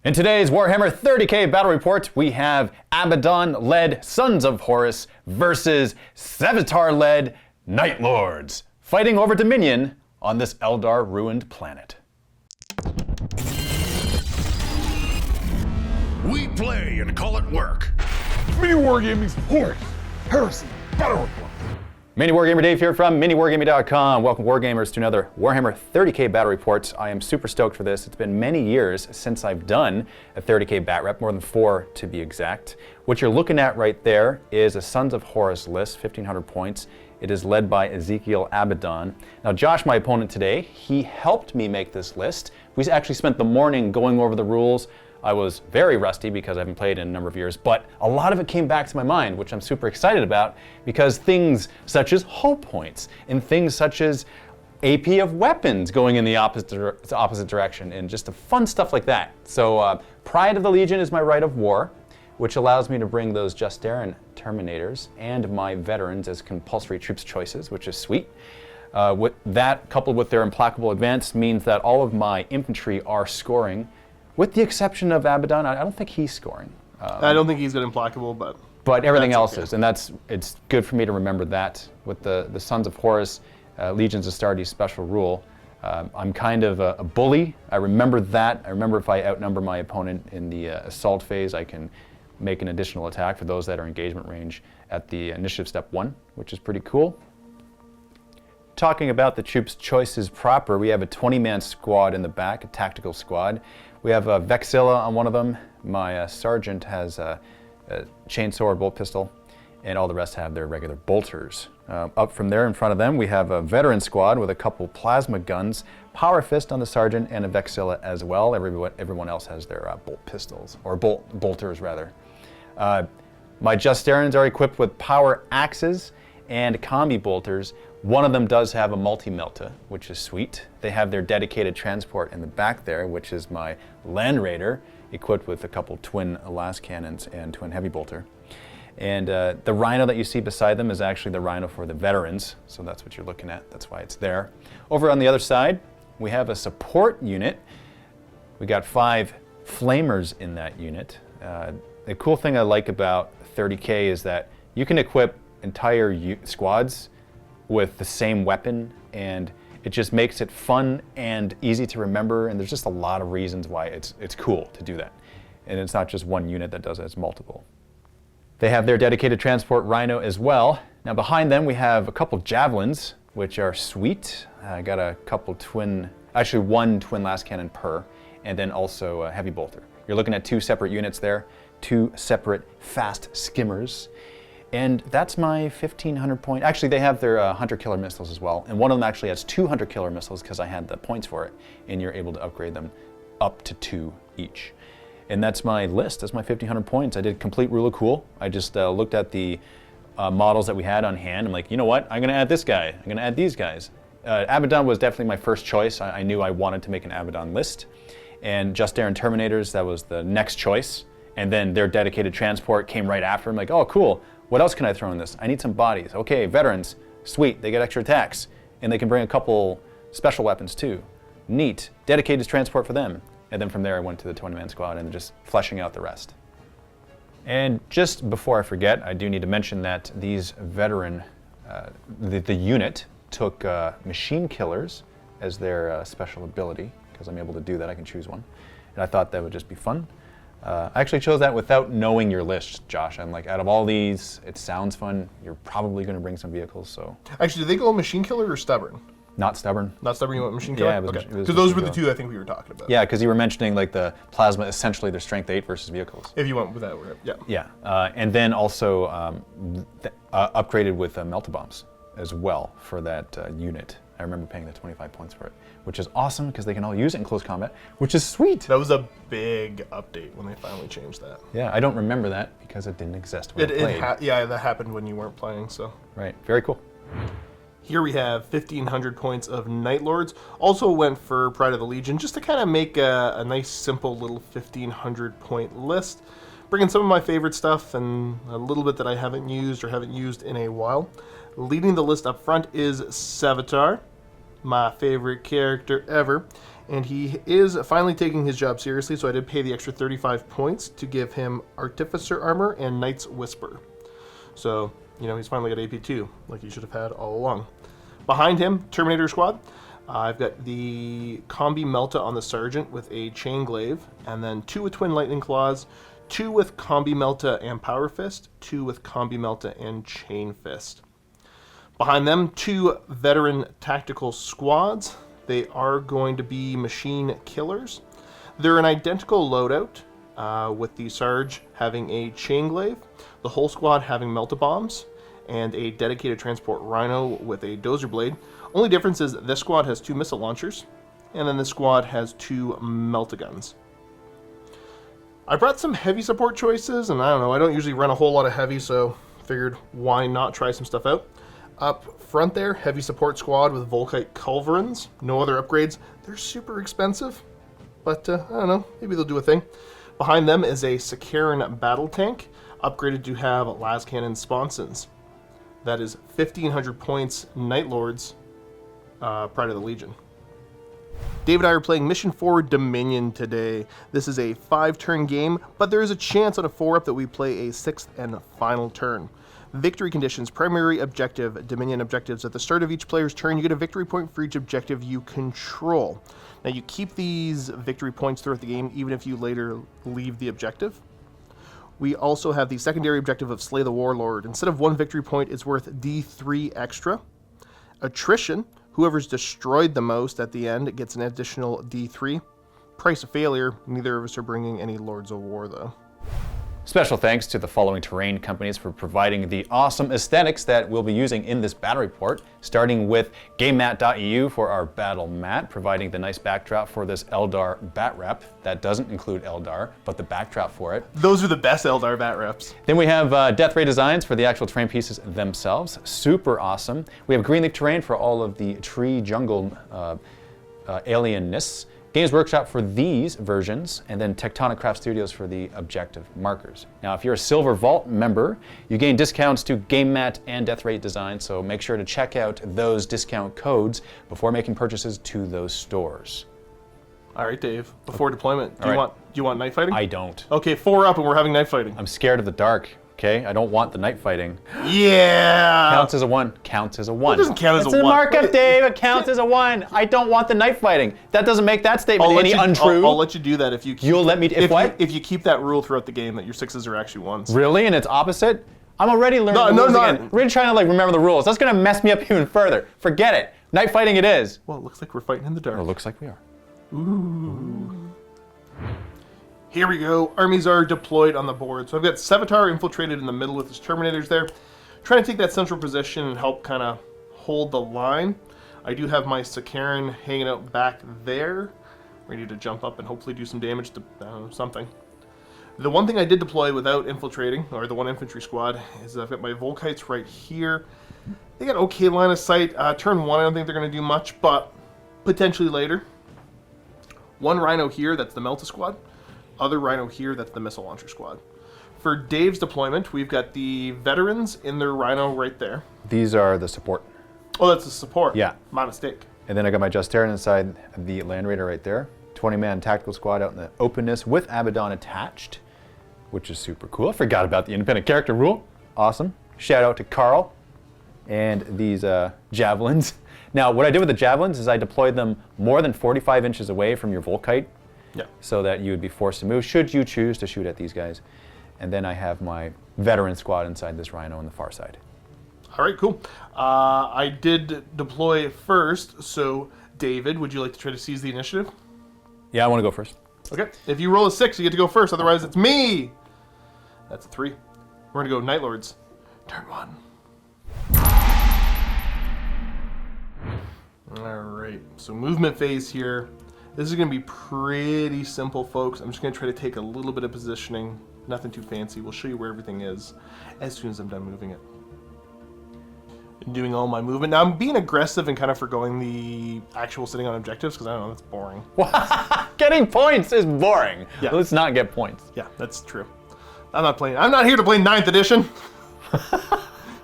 In today's Warhammer 30k battle report, we have Abbadon-led Sons of Horus versus Sevitar-led Night Lords, fighting over Dominion on this Eldar ruined planet. We play and call it work. MiniWarGaming's Horus Heresy battle report. MiniWarGamer Dave here from MiniWarGaming.com. Welcome Wargamers to another Warhammer 30k battle report. I am super stoked for this. It's been many years since I've done a 30k bat rep, more than 4 to be exact. What you're looking at right there is a Sons of Horus list, 1,500 points. It is led by Ezekiel Abbadon. Now Josh, my opponent today, he helped me make this list. We actually spent the morning going over the rules. I was very rusty because I haven't played in a number of years, but a lot of it came back to my mind, which I'm super excited about, because things such as hull points and things such as AP of weapons going in the opposite direction and just the fun stuff like that. So Pride of the Legion is my right of war, which allows me to bring those Justaran Terminators and my veterans as compulsory troops choices, which is sweet. With that, coupled with their implacable advance, means that all of my infantry are scoring. With the exception of Abbadon, I don't think he's scoring. I don't think he's got implacable, but everything else is, and it's good for me to remember that. With the Sons of Horus, Legions Astartes special rule, I'm kind of a bully. I remember that. I remember if I outnumber my opponent in the assault phase, I can make an additional attack for those that are engagement range at the initiative step 1, which is pretty cool. Talking about the troops choices proper, we have a 20-man squad in the back, a tactical squad. We have a Vexilla on one of them. My sergeant has a chainsaw or bolt pistol, and all the rest have their regular bolters. Up from there in front of them, we have a veteran squad with a couple plasma guns, power fist on the sergeant, and a Vexilla as well. Everyone else has their bolt pistols, or bolters rather. My Justarans are equipped with power axes and combi bolters. One of them does have a multi-melta, which is sweet. They have their dedicated transport in the back there, which is my Land Raider, equipped with a couple twin las cannons and twin heavy bolter. And the Rhino that you see beside them is actually the Rhino for the veterans, so that's what you're looking at. That's why it's there. Over on the other side, we have a support unit. We got 5 flamers in that unit. The cool thing I like about 30k is that you can equip entire squads with the same weapon, and it just makes it fun and easy to remember, and there's just a lot of reasons why it's cool to do that. And it's not just one unit that does it, it's multiple. They have their dedicated transport Rhino as well. Now behind them we have a couple javelins, which are sweet. I got a couple one twin las cannon per, and then also a heavy bolter. You're looking at 2 separate units there, 2 separate fast skimmers. And that's my 1,500 point. Actually, they have their hunter killer missiles as well. And one of them actually has 2 hunter killer missiles because I had the points for it. And you're able to upgrade them up to 2 each. And that's my list. That's my 1,500 points. I did complete rule of cool. I just looked at the models that we had on hand. I'm like, you know what? I'm going to add this guy. I'm going to add these guys. Abbadon was definitely my first choice. I knew I wanted to make an Abbadon list. And Justaran Terminators, that was the next choice. And then their dedicated transport came right after. I'm like, oh, cool. What else can I throw in this? I need some bodies. Okay, veterans, sweet, they get extra attacks. And they can bring a couple special weapons too. Neat, dedicated transport for them. And then from there I went to the 20-man squad and just fleshing out the rest. And just before I forget, I do need to mention that these veteran, the unit took machine killers as their special ability, because I'm able to do that, I can choose one. And I thought that would just be fun. I actually chose that without knowing your list, Josh. I'm like, out of all these, it sounds fun. You're probably going to bring some vehicles, so. Actually, do they go machine killer or stubborn? Not stubborn. Not stubborn, you went machine killer? Yeah, okay. Because those were the 2 I think we were talking about. Yeah, because you were mentioning like the plasma, essentially their strength 8 versus vehicles. If you went with that, yeah. Yeah, and then also upgraded with melta bombs as well for that unit. I remember paying the 25 points for it, which is awesome because they can all use it in close combat, which is sweet. That was a big update when they finally changed that. Yeah, I don't remember that because it didn't exist when I played. Yeah, that happened when you weren't playing, so. Right, very cool. Here we have 1,500 points of Night Lords. Also went for Pride of the Legion, just to kind of make a nice, simple little 1,500 point list. Bringing some of my favorite stuff and a little bit that I haven't used or haven't used in a while. Leading the list up front is Sevitar, my favorite character ever. And he is finally taking his job seriously, so I did pay the extra 35 points to give him Artificer Armor and Knight's Whisper. So, you know, he's finally got AP2, like he should have had all along. Behind him, Terminator Squad. I've got the Combi Melta on the Sergeant with a Chain Glaive, and then 2 with Twin Lightning Claws, 2 with Combi Melta and Power Fist, 2 with Combi Melta and Chain Fist. Behind them, 2 veteran tactical squads. They are going to be machine killers. They're an identical loadout, with the Sarge having a Chain Glaive, the whole squad having Melta Bombs, and a dedicated transport Rhino with a Dozer Blade. Only difference is this squad has 2 missile launchers, and then this squad has 2 Melta Guns. I brought some heavy support choices, and I don't know, I don't usually run a whole lot of heavy, so figured why not try some stuff out. Up front there, heavy support squad with Volkite Culverins. No other upgrades. They're super expensive, but I don't know, maybe they'll do a thing. Behind them is a Sakaran battle tank, upgraded to have las cannon sponsons. That is 1,500 points Night Lords, Pride of the Legion. Dave and I are playing Mission 4 Dominion today. This is a 5-turn game, but there is a chance on a 4-up that we play a 6th and final turn. Victory conditions, primary objective, Dominion objectives. At the start of each player's turn, you get a victory point for each objective you control. Now, you keep these victory points throughout the game, even if you later leave the objective. We also have the secondary objective of Slay the Warlord. Instead of 1 victory point, it's worth D3 extra. Attrition, whoever's destroyed the most at the end gets an additional D3. Price of failure, neither of us are bringing any Lords of War, though. Special thanks to the following terrain companies for providing the awesome aesthetics that we'll be using in this battle report, starting with GameMat.eu for our battle mat, providing the nice backdrop for this Eldar bat rep. That doesn't include Eldar, but the backdrop for it. Those are the best Eldar bat reps. Then we have Death Ray Designs for the actual terrain pieces themselves. Super awesome. We have Greenleaf Terrain for all of the tree jungle alienness. Games Workshop for these versions, and then Tectonic Craft Studios for the objective markers. Now, if you're a Silver Vault member, you gain discounts to GameMat and Death Ray Design, so make sure to check out those discount codes before making purchases to those stores. All right, Dave. Before deployment, do you want night fighting? I don't. Okay, 4-up, and we're having night fighting. I'm scared of the dark. Okay, I don't want the night fighting. Yeah. Counts as a 1. Counts as a 1. It doesn't count as it's a 1. It's a markup, Dave. It counts as a 1. I don't want the night fighting. That doesn't make that statement any untrue. I'll let you do that if you. You'll let me. If you keep that rule throughout the game that your 6s are actually 1s. Really, and it's opposite. I'm already learning the rules again. I'm really trying to remember the rules. That's gonna mess me up even further. Forget it. Night fighting it is. Well, it looks like we're fighting in the dark. It looks like we are. Ooh. Here we go. Armies are deployed on the board. So I've got Sevitar infiltrated in the middle with his Terminators there, trying to take that central position and help kind of hold the line. I do have my Sakaran hanging out back there, ready to jump up and hopefully do some damage to something. The one thing I did deploy without infiltrating, or the 1 infantry squad, is I've got my Volkites right here. They got okay line of sight. Turn 1, I don't think they're going to do much, but potentially later. 1 Rhino here, that's the Melta squad. Other Rhino here, that's the Missile Launcher Squad. For Dave's deployment, we've got the veterans in their Rhino right there. These are the support. Oh, that's the support. Yeah. My mistake. And then I got my Justaran inside the Land Raider right there. 20-man tactical squad out in the openness with Abbadon attached, which is super cool. I forgot about the independent character rule. Awesome. Shout out to Carl and these javelins. Now, what I did with the javelins is I deployed them more than 45 inches away from your Volkite. Yeah. So that you would be forced to move should you choose to shoot at these guys. And then I have my veteran squad inside this Rhino on the far side. All right, cool. I did deploy first, so David, would you like to try to seize the initiative? Yeah, I want to go first. Okay. If you roll a 6, you get to go first. Otherwise, it's me. That's a 3. We're going to go Night Lords. Turn 1. All right. So movement phase here. This is going to be pretty simple, folks. I'm just going to try to take a little bit of positioning. Nothing too fancy. We'll show you where everything is as soon as I'm done moving it. Doing all my movement. Now, I'm being aggressive and kind of forgoing the actual sitting on objectives because I don't know, that's boring. Getting points is boring. Yeah. Let's not get points. Yeah, that's true. I'm not here to play 9th edition.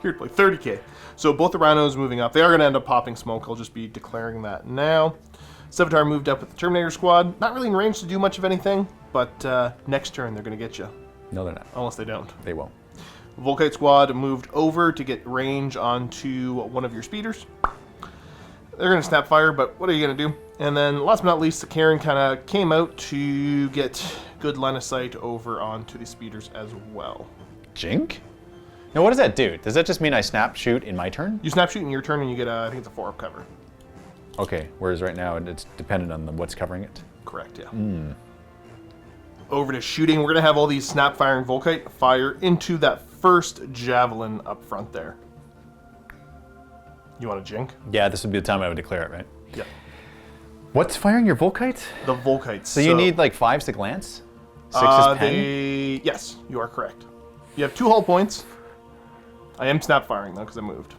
Here to play 30K. So both the Rhinos moving up. They are going to end up popping smoke. I'll just be declaring that now. Sevitar moved up with the Terminator squad. Not really in range to do much of anything, but next turn they're going to get you. No, they're not. Unless they don't. They won't. Volkite squad moved over to get range onto one of your speeders. They're going to snap fire, but what are you going to do? And then last but not least, the Karen kind of came out to get good line of sight over onto the speeders as well. Jink? Now what does that do? Does that just mean I snap shoot in my turn? You snap shoot in your turn and you get I think it's a 4-up cover. Okay, whereas right now it's dependent on what's covering it. Correct, yeah. Over to shooting. We're going to have all these snap firing Volkite fire into that first javelin up front there. You want to jink? Yeah, this would be the time I would declare it, right? Yeah. What's firing your Volkites? The Volkites. So you need like 5s to glance? 6 is pen? Yes, you are correct. You have 2 hull points. I am snap firing though because I moved.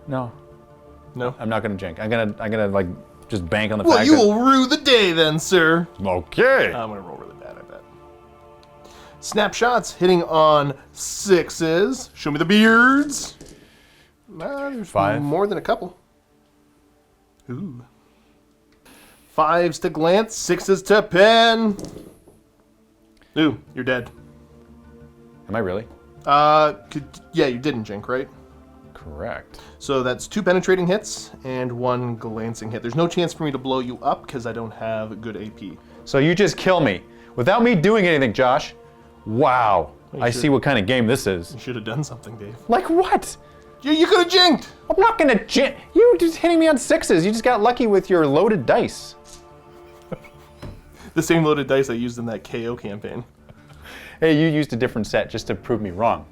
No. No? I'm not gonna jink. I'm gonna like just bank on the Well, fact you that... will rue the day then, sir. Okay. I'm going to roll really bad, I bet. Snapshots hitting on 6s. Show me the beards. There's 5. more than a couple. Ooh. 5s to glance, 6s to pen. Ooh, you're dead. Am I really? Yeah, you didn't jink, right? Correct. So that's 2 penetrating hits and 1 glancing hit. There's no chance for me to blow you up because I don't have good AP. So you just kill me without me doing anything, Josh. Wow. I see what kind of game this is. You should have done something, Dave. Like what? You could have jinked! I'm not gonna jink. You just hitting me on 6s. You just got lucky with your loaded dice. The same loaded dice I used in that KO campaign. Hey, you used a different set just to prove me wrong.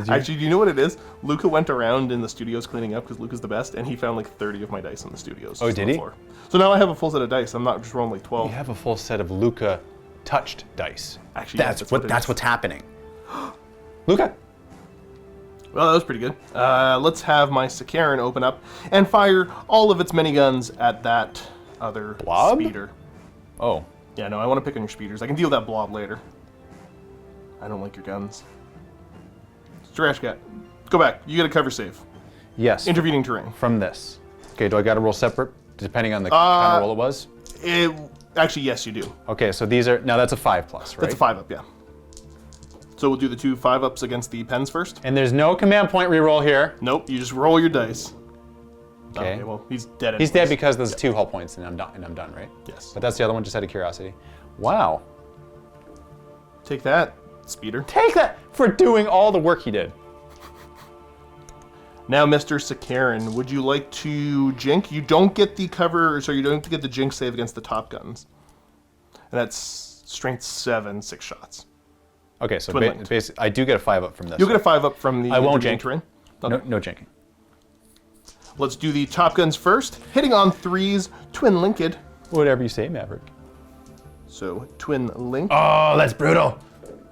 Actually, do you know what it is? Luca went around in the studios cleaning up because Luca's the best, and he found like 30 of my dice in the studios. Oh, just did on the he? floor. So now I have a full set of dice. I'm not just rolling like 12. You have a full set of Luca touched dice. Actually, yeah, that's what's happening. Luca. Well, that was pretty good. Let's have my Sakaran open up and fire all of its many guns at that other Blob? speeder. Oh. Yeah, no, I want to pick on your speeders. I can deal with that blob later. I don't like your guns. Strashcat, go back. You get a cover save. Yes. Intervening terrain. From this. Okay, do I got to roll separate depending on the kind of roll it was? Actually, yes, you do. Okay, so these are, now that's a 5+, right? That's a 5-up, yeah. So we'll do the 2 5-ups against the pens first. And there's no command point reroll here. Nope, you just roll your dice. Okay. Well, he's dead. He's dead because there's 2 hull points and I'm done, right? Yes. But that's the other one just out of curiosity. Wow. Take that, speeder. Take that for doing all the work he did. Now, Mr. Sakaran, would you like to jink? You don't get the cover, so you don't get the jink save against the top guns. And that's strength 7, 6 shots. Okay, so Twin-linked. basically, I do get a 5-up from this. You'll get a 5-up from the I won't intervening jink. terrain. Okay. No jinking. Let's do the top guns first. Hitting on 3s, twin linked. Whatever you say, Maverick. So twin link. Oh, that's brutal.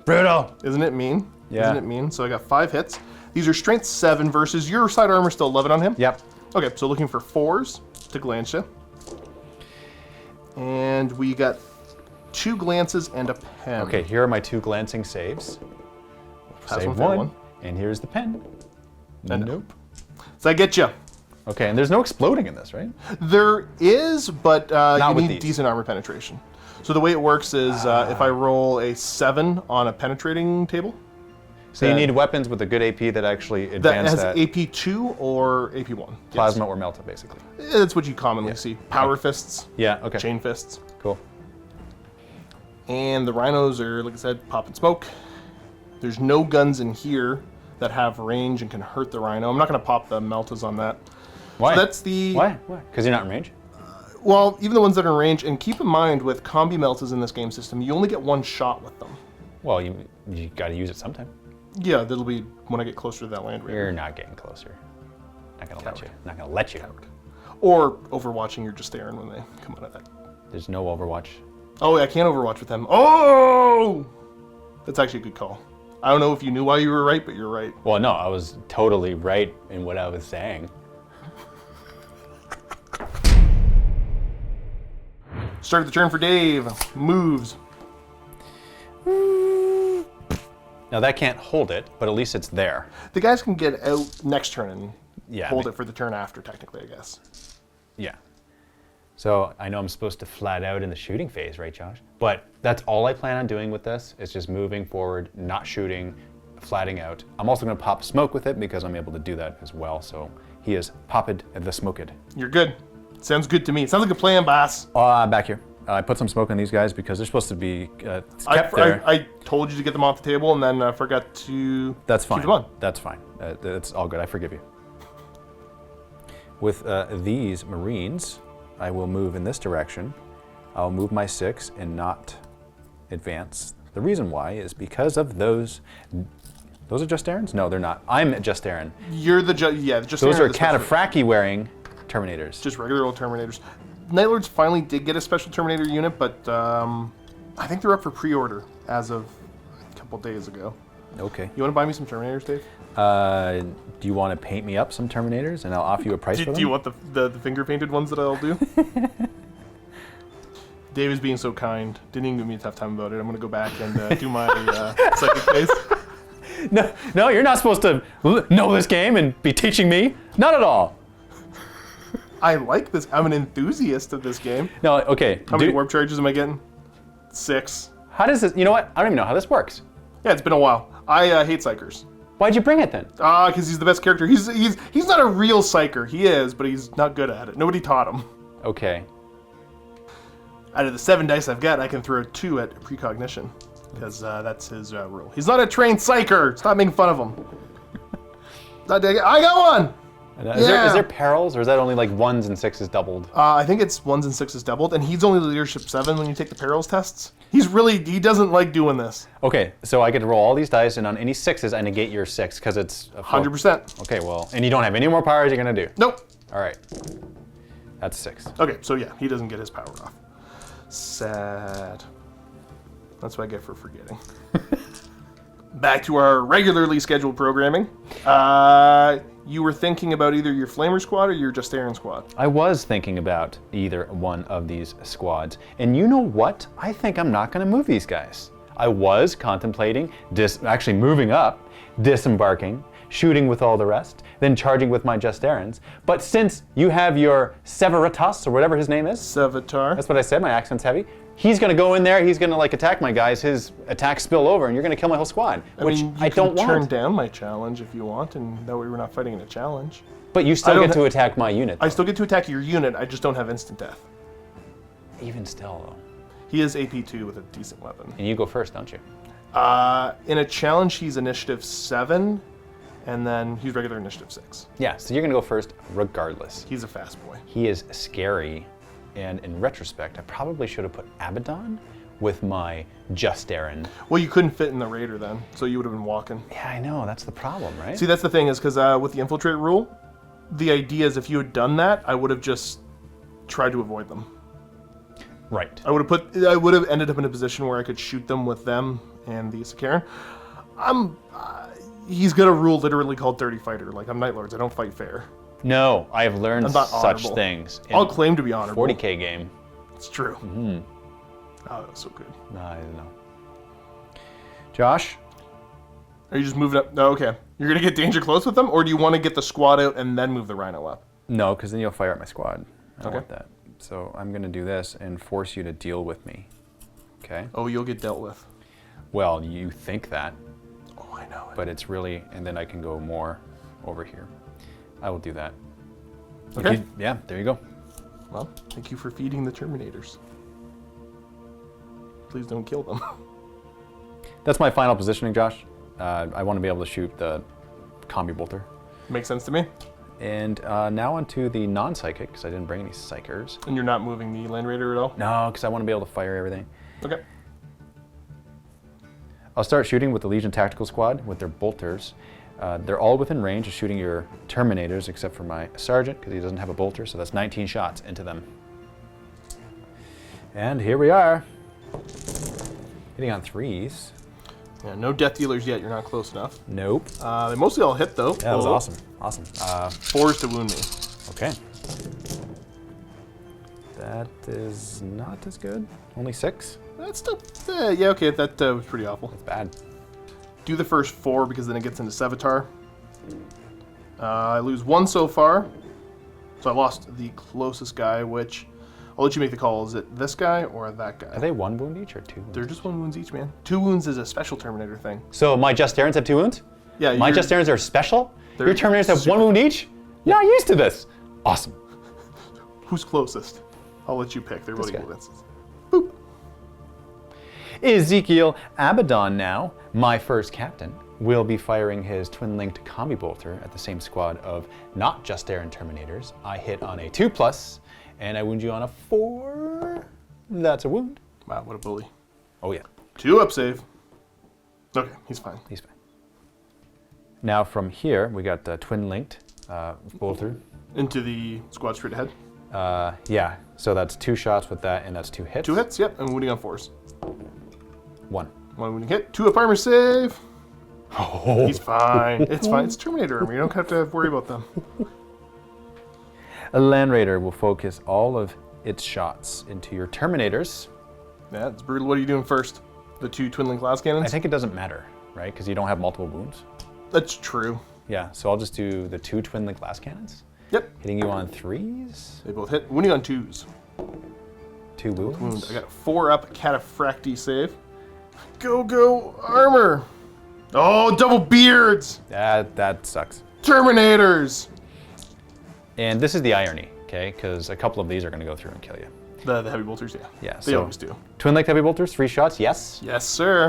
Brutal. Isn't it mean? Yeah. Isn't it mean? So I got 5 hits. These are strength 7 versus your side armor still 11 on him. Yep. Okay, so looking for 4s to glance you. And we got 2 glances and a pen. Okay, here are my 2 glancing saves. Pass Save fail one, and here's the pen. And nope. So I get you. Okay, and there's no exploding in this, right? There is, but you with need these. decent armor penetration. So the way it works is if I roll a 7 on a penetrating table, So you need weapons with a good AP that actually that advance has that AP 2 or AP 1. plasma or melta, basically. Yes. That's what you commonly see. Power fists, Yeah, okay. chain fists. Cool. And the rhinos are, like I said, pop and smoke. There's no guns in here that have range and can hurt the rhino. I'm not going to pop the meltas on that. Why? So that's the... Why? Because you're not in range? Well, even the ones that are in range, and keep in mind with combi meltas in this game system, you only get 1 shot with them. Well, you got to use it sometime. Yeah, that'll be when I get closer to that land raider. You're not getting closer. Not gonna let you. Not gonna let you. Or overwatching, you're just staring when they come out of that. There's no Overwatch. Oh, I can't overwatch with them. Oh! That's actually a good call. I don't know if you knew why you were right, but you're right. Well, no, I was totally right in what I was saying. Start the turn for Dave. Moves. Now that can't hold it, but at least it's there. The guys can get out next turn and Yeah. hold it for the turn after, technically, I guess. Yeah. So I know I'm supposed to flat out in the shooting phase, right, Josh? But that's all I plan on doing with this, is just moving forward, not shooting, flatting out. I'm also going to pop smoke with it because I'm able to do that as well. So he is popped the smoked. You're good. Sounds good to me. Sounds like a plan, boss. Back here. I put some smoke on these guys because they're supposed to be kept there. I told you to get them off the table and then forgot to That's fine. keep them on. That's fine. That's all good. I forgive you. With these Marines, I will move in this direction. I'll move my 6 and not advance. The reason why is because of those. Those are just Errands? No, they're not. I'm just Aaron. You're the just Those are cataphracti wearing Terminators. Just regular old Terminators. Night Lords finally did get a special Terminator unit, but I think they're up for pre-order as of a couple days ago. Okay. You want to buy me some Terminators, Dave? Do you want to paint me up some Terminators and I'll offer you a price for them? Do you want the finger painted ones that I'll do? Dave is being so kind. Didn't even give me a tough time about it. I'm going to go back and do my psychic phase. No, you're not supposed to know this game and be teaching me. Not at all. I like this. I'm an enthusiast of this game. No, okay. How many warp charges am I getting? 6. How does this? You know what? I don't even know how this works. Yeah, it's been a while. I hate psychers. Why'd you bring it then? Because he's the best character. He's not a real psyker. He is, but he's not good at it. Nobody taught him. Okay. Out of the 7 dice I've got, I can throw 2 at precognition. Because that's his rule. He's not a trained psyker. Stop making fun of him. I got one! Is there perils, or is that only like 1s and 6s doubled? I think it's 1s and 6s doubled, and he's only leadership 7 when you take the perils tests. He doesn't like doing this. Okay, so I get to roll all these dice, and on any 6s, I negate your 6, because it's a 100%. Okay, well, and you don't have any more powers you're going to do? Nope. All right. That's 6. Okay, so yeah, he doesn't get his power off. Sad. That's what I get for forgetting. Back to our regularly scheduled programming. You were thinking about either your Flamer squad or your Just Aaron squad. I was thinking about either one of these squads. And you know what? I think I'm not going to move these guys. I was contemplating actually moving up, disembarking, shooting with all the rest, then charging with my Just Aarons. But since you have your Severitas, or whatever his name is. Sevitar. That's what I said, my accent's heavy. He's going to go in there, he's going to like attack my guys, his attacks spill over, and you're going to kill my whole squad, which I don't want. You can turn down my challenge if you want, and that way we're not fighting in a challenge. But you still get to attack my unit. I still get to attack your unit, I just don't have instant death. Even still, though. He is AP2 with a decent weapon. And you go first, don't you? In a challenge, he's initiative 7, and then he's regular initiative 6. Yeah, so you're going to go first regardless. He's a fast boy. He is scary. And in retrospect, I probably should have put Abbadon with my Just Aaron. Well, you couldn't fit in the Raider then, so you would have been walking. Yeah, I know. That's the problem, right? See, that's the thing is because with the Infiltrate rule, the idea is if you had done that, I would have just tried to avoid them. Right. I would have ended up in a position where I could shoot them with them and the Sakaran. He's got a rule literally called 30 Fighter. Like, I'm Night Lords. I don't fight fair. No, I have learned such honorable. things. I'll claim to be honorable. 40K game. It's true. Mm-hmm. Oh, that was so good. No, I don't know. Josh? Are you just moving up? No, okay. You're going to get danger close with them, or do you want to get the squad out and then move the Rhino up? No, because then you'll fire at my squad. I don't Okay. want that. So I'm going to do this and force you to deal with me. Okay? Oh, you'll get dealt with. Well, you think that. Oh, I know it. But it's really, and then I can go more over here. I will do that. Okay. Yeah, there you go. Well, thank you for feeding the Terminators. Please don't kill them. That's my final positioning, Josh. I want to be able to shoot the Combi Bolter. Makes sense to me. And now onto the non-psychic, because I didn't bring any psychers. And you're not moving the Land Raider at all? No, because I want to be able to fire everything. Okay. I'll start shooting with the Legion Tactical Squad with their bolters. They're all within range of shooting your Terminators, except for my Sergeant, because he doesn't have a bolter, so that's 19 shots into them. And here we are. Hitting on 3s. Yeah, no death dealers yet. You're not close enough. Nope. They mostly all hit, though. Yeah, that was awesome. Awesome. 4s to wound me. Okay. That is not as good. Only 6? That's still... yeah, okay, that was pretty awful. That's bad. Do the first 4 because then it gets into Sevitar. I lose 1 so far. So I lost the closest guy, which... I'll let you make the call. Is it this guy or that guy? Are they 1 wound each or 2 wounds? They're just 1 wounds each, man. 2 wounds is a special Terminator thing. So my Just Errands have 2 wounds? Yeah, My Just Errands are special? They're Your Terminators have 1 wound each? You're not used to this. Awesome. Who's closest? I'll let you pick. They're This really guy. good. Boop. Ezekiel Abbadon now, my first captain, will be firing his twin-linked combi bolter at the same squad of not Just Errand Terminators. I hit on a 2+, and I wound you on a 4. That's a wound. Wow, what a bully. Oh yeah, 2 up save. Okay, he's fine. he's fine. Now from here, we got the twin-linked bolter. Into the squad straight ahead. Yeah, so that's 2 shots with that, and that's 2 hits. 2 hits, yep, and wounding on 4s. 1. 1 wounding hit, 2 up armor save. Oh. He's fine. It's fine. It's Terminator armor. You don't have to worry about them. A Land Raider will focus all of its shots into your Terminators. Yeah, it's brutal. What are you doing first? The 2 twin link glass cannons? I think it doesn't matter, right? Because you don't have multiple wounds. That's true. Yeah, so I'll just do the 2 twin-linked glass cannons. Yep. Hitting you on 3s. They both hit. Wounding on 2s. 2 wounds. Wound. I got a 4 up cataphracti save. Go armor. Oh, double beards. That sucks. Terminators. And this is the irony, okay? Because a couple of these are going to go through and kill you. The heavy bolters, yeah. Yeah, They so always do. Twin-linked heavy bolters, 3 shots, yes. Yes, sir.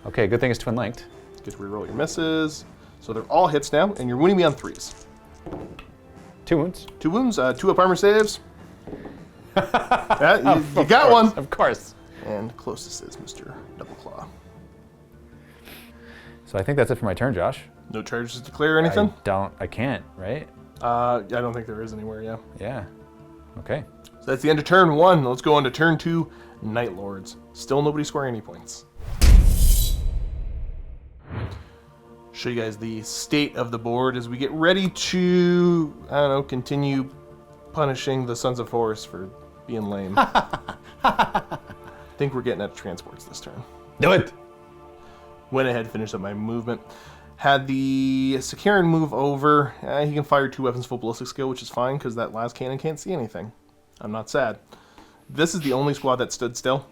Okay, good thing it's twin-linked. Get to reroll your misses. So they're all hits now, and you're wounding me on 3s. 2 wounds. 2 wounds, 2 up armor saves. Yeah, you got one. Of course. And closest is Mr. Double Claw. So I think that's it for my turn, Josh. No charges to declare or anything? I can't, right? I don't think there is anywhere, yeah. Yeah. Okay. So that's the end of turn 1. Let's go on to turn 2, Night Lords. Still nobody scoring any points. Show you guys the state of the board as we get ready to, I don't know, continue punishing the Sons of Horus for being lame. I think we're getting at transports this turn. Do it! Went ahead, finished up my movement. Had the Sevitar move over. He can fire 2 weapons full ballistic skill, which is fine because that last cannon can't see anything. I'm not sad. This is the only squad that stood still.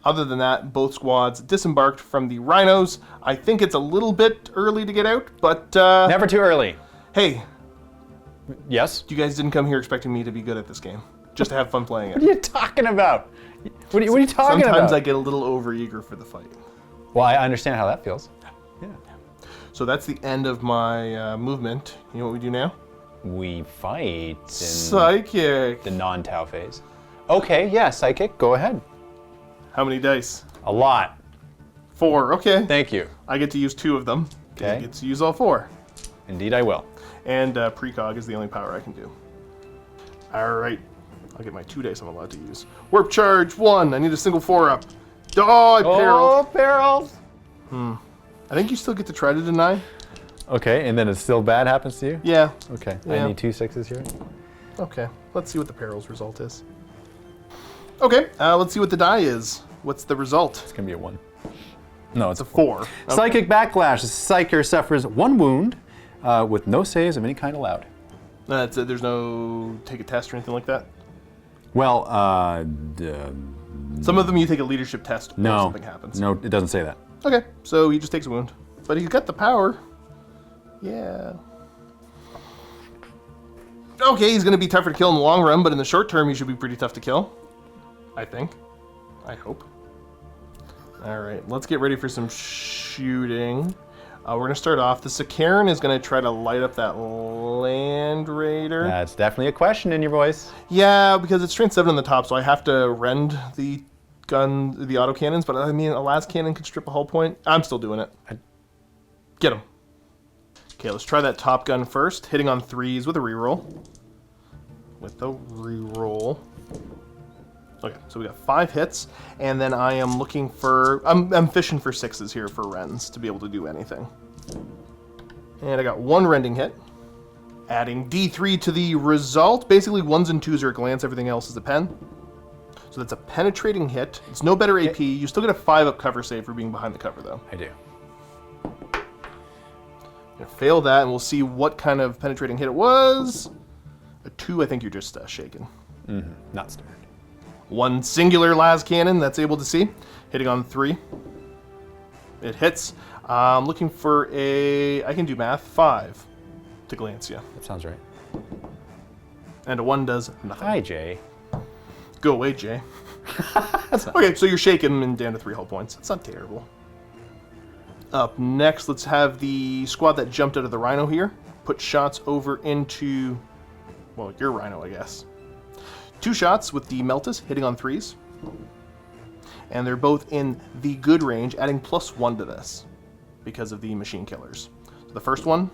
Other than that, both squads disembarked from the Rhinos. I think it's a little bit early to get out, but Never too early. hey, Yes? you guys didn't come here expecting me to be good at this game. Just to have fun playing What it. are you talking about? What are you talking Sometimes about? I get a little overeager for the fight. Well, I understand how that feels. Yeah. So that's the end of my movement. You know what we do now? We fight in Psychic. the non-Tau phase. Okay, yeah, psychic, go ahead. How many dice? A lot. 4. Okay. Thank you. I get to use 2 of them. Okay. I get to use all 4. Indeed I will. And precog is the only power I can do. Alright. I'll get my 2 dice I'm allowed to use. Warp charge 1. I need a single 4 up. Oh, I peril. perils! I think you still get to try to deny. Okay, and then it's still bad happens to you? Yeah. Okay, Yeah. I need 2 6s here. Okay. Let's see what the perils result is. Okay. Let's see what the die is. What's the result? It's gonna be a 1. No, it's It's a 4. Okay. Psychic Backlash. The Psyker suffers 1 wound with no saves of any kind allowed. There's no take a test or anything like that? Well, Some of them you take a leadership test or no. something happens. No, it doesn't say that. Okay, so he just takes a wound. But he's got the power. Yeah. Okay, he's going to be tougher to kill in the long run, but in the short term, he should be pretty tough to kill. I think. I hope. Alright, let's get ready for some shooting. We're going to start off. The Sevitar is going to try to light up that Land Raider. That's definitely a question in your voice. Yeah, because it's strength 7 on the top, so I have to rend the autocannons, but I mean, a last cannon could strip a hull point. I'm still doing it. Get him. Okay, let's try that top gun first. Hitting on 3s with a reroll. Okay, so we got 5 hits, and then I am looking for... I'm fishing for 6s here for rends to be able to do anything. And I got 1 rending hit. Adding D3 to the result. Basically, 1s and 2s are a glance, everything else is a pen. So that's a penetrating hit. It's no better AP. You still get a 5-up cover save for being behind the cover, though. I do. I'm gonna fail that, and we'll see what kind of penetrating hit it was. A 2, I think you're just shaken. Not standard. One singular las cannon that's able to see. Hitting on 3. It hits. I'm looking for a, I can do math, 5 to glance you. That sounds right. And a 1 does nothing. Hi, Jay. Go away, Jay. Okay, so you're shaking him and down to 3 hull points. That's not terrible. Up next, let's have the squad that jumped out of the Rhino here. Put shots over into, well, your Rhino, I guess. 2 shots with the Meltas, hitting on 3s. And they're both in the good range, adding +1 to this because of the machine killers. So the first one,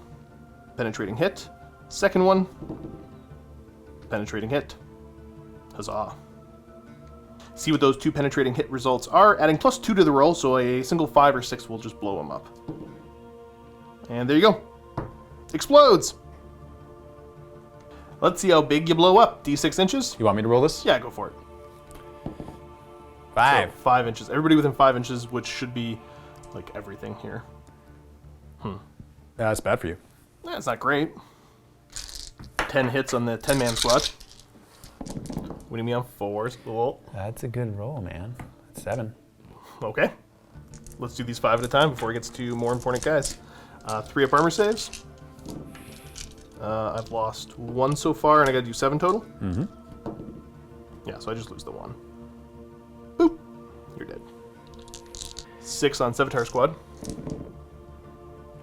penetrating hit. Second one, penetrating hit. Huzzah. See what those 2 penetrating hit results are, adding +2 to the roll, so a single 5 or 6 will just blow them up. And there you go. Explodes! Let's see how big you blow up. D6 inches? You want me to roll this? Yeah, go for it. 5. So 5 inches. Everybody within 5 inches, which should be like everything here. That's bad for you. Yeah, it's not great. 10 hits on the 10-man squad. Winning me on 4s. Cool. That's a good roll, man. That's 7. Okay. Let's do these 5 at a time before it gets to more important guys. 3 up armor saves. I've lost 1 so far, and I gotta do 7 total. Mm-hmm. Yeah, so I just lose the 1. Boop. You're dead. 6 on Sevitar squad.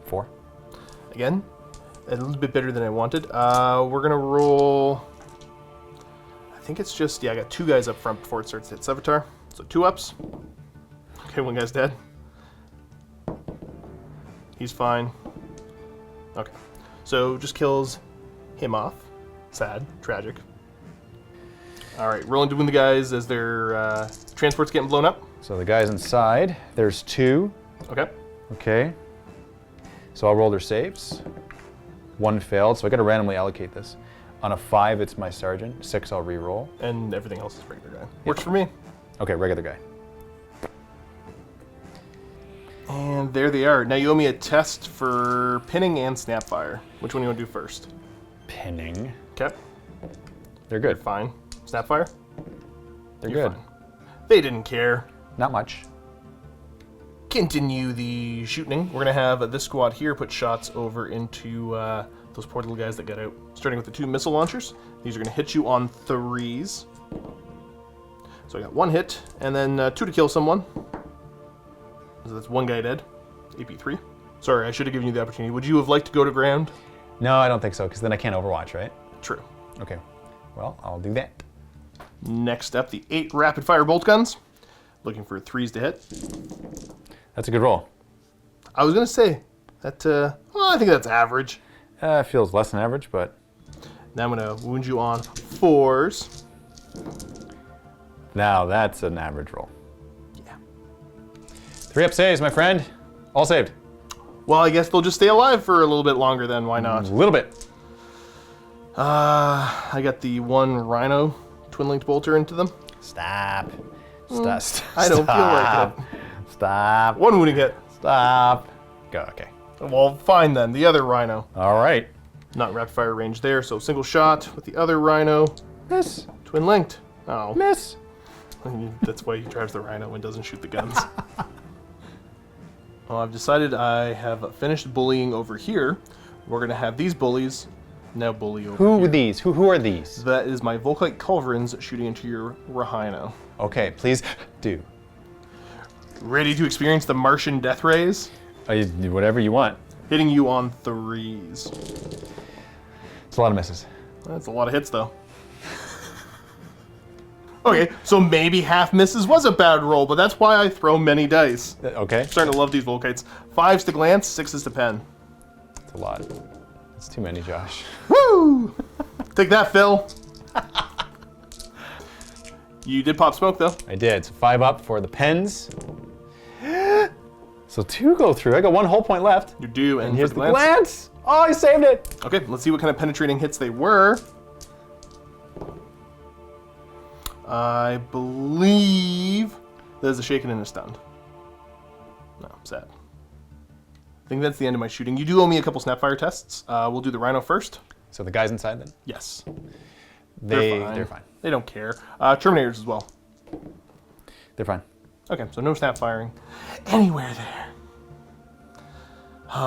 4. Again, a little bit better than I wanted. We're gonna roll. I think it's just, yeah, I got 2 guys up front before it starts to hit Sevitar. So 2 ups. Okay, 1 guy's dead. He's fine. Okay. So just kills him off. Sad. Tragic. Alright, rolling to win the guys as their transport's getting blown up. So the guys inside, there's 2. Okay. Okay. So I'll roll their saves. 1 failed, so I gotta randomly allocate this. On a 5, it's my sergeant. 6, I'll re-roll. And everything else is regular guy. Works for me. Okay, regular guy. And there they are. Now you owe me a test for pinning and snapfire. Which one do you want to do first? Pinning. Okay. They're You're good. fine. Snapfire? They're You're good. fine. They didn't care. Not much. Continue the shooting. We're going to have this squad here put shots over into those poor little guys that got out. Starting with the 2 missile launchers. These are going to hit you on 3s. So I got 1 hit, and then 2 to kill someone. So that's 1 guy dead. AP3. Sorry, I should have given you the opportunity. Would you have liked to go to ground? No, I don't think so, because then I can't overwatch, right? True. Okay. Well, I'll do that. Next up, the 8 rapid fire bolt guns. Looking for 3s to hit. That's a good roll. I was going to say that, well, I think that's average. Feels less than average, but... Now I'm going to wound you on 4s. Now that's an average roll. Yeah. 3 up saves, my friend. All saved. Well, I guess they'll just stay alive for a little bit longer then. Why not? A little bit. I got the 1 Rhino twin-linked bolter into them. Stop. Stop. I don't feel like it. Stop. 1 wounding hit. Stop. Go, okay. Well, fine then. The other Rhino. All right. Not rapid fire range there, so single shot with the other Rhino. Miss. Twin-linked. Oh. Miss. That's why he drives the Rhino and doesn't shoot the guns. Well, I've decided I have finished bullying over here. We're going to have these bullies now bully over Who here. are these? Who are these? That is my Volkite Culverins shooting into your Rhino. Okay, please do. Ready to experience the Martian death rays? Whatever you want. Hitting you on 3s. It's a lot of misses. That's a lot of hits, though. Okay, so maybe half misses was a bad roll, but that's why I throw many dice. Okay. Starting to love these Volkites. 5s to glance, 6s to pen. It's a lot. It's too many, Josh. Woo! Take that, Phil. You did pop smoke, though. I did. So 5 up for the pens. So 2 go through. I got 1 whole point left. You do, and Here's for the glance. Oh, I saved it. Okay, let's see what kind of penetrating hits they were. I believe there's a shaken and a stunned. No, sad. I think that's the end of my shooting. You do owe me a couple snapfire tests. We'll do the Rhino first. So the guys inside then? Yes. They're fine. They don't care. Terminators as well. They're fine. Okay, so no snap firing anywhere there.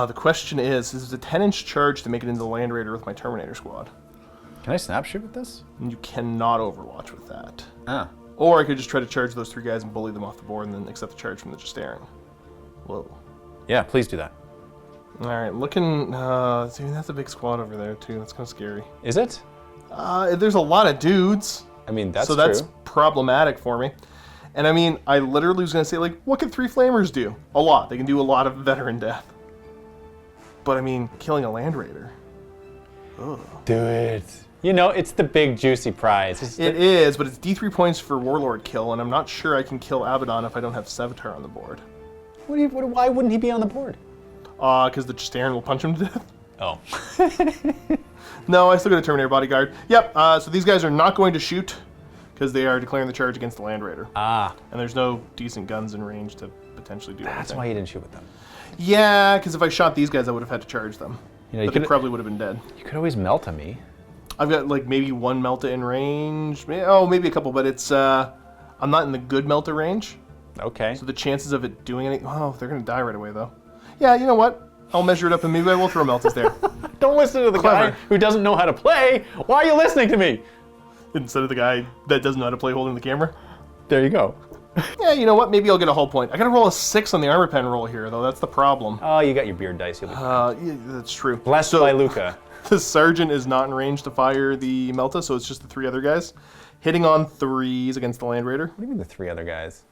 The question is this is a 10-inch charge to make it into the Land Raider with my Terminator squad. Can I snap shoot with this? And you cannot Overwatch with that. Ah. Or I could just try to charge those 3 guys and bully them off the board and then accept the charge from the Justarin. Whoa. Yeah, please do that. Alright, looking... dude, that's a big squad over there, too. That's kind of scary. Is it? There's a lot of dudes. I mean, that's so true. that's problematic for me. And I mean, I literally was going to say, like, what can 3 Flamers do? A lot. They can do a lot of veteran death. But I mean, killing a Land Raider. Ugh. Do it. You know, it's the big juicy prize. It is, but it's D3 points for Warlord kill, and I'm not sure I can kill Abbadon if I don't have Sevitar on the board. Why wouldn't he be on the board? Because the Justarin will punch him to death. Oh. No, I still got a Terminator bodyguard. Yep, so these guys are not going to shoot, because they are declaring the charge against the Land Raider. Ah. And there's no decent guns in range to potentially do That's anything. why you didn't shoot with them. Yeah, because if I shot these guys, I would have had to charge them. You know, But they probably would have been dead. You could always melt on me. I've got like maybe 1 Melta in range. Maybe a couple, but it's I'm not in the good Melta range. Okay. So the chances of it doing anything... Oh, they're going to die right away, though. Yeah, you know what? I'll measure it up and maybe I will throw Meltas there. Don't listen to the Clever. guy who doesn't know how to play. Why are you listening to me? Instead of the guy that doesn't know how to play holding the camera. There you go. Yeah, you know what? Maybe I'll get a hull point. I got to roll a 6 on the armor pen roll here, though. That's the problem. Oh, you got your beard dice. You'll be fine. Yeah, that's true. Blessed by Luca. The Sergeant is not in range to fire the Melta, so it's just the 3 other guys. Hitting on 3s against the Land Raider. What do you mean the 3 other guys?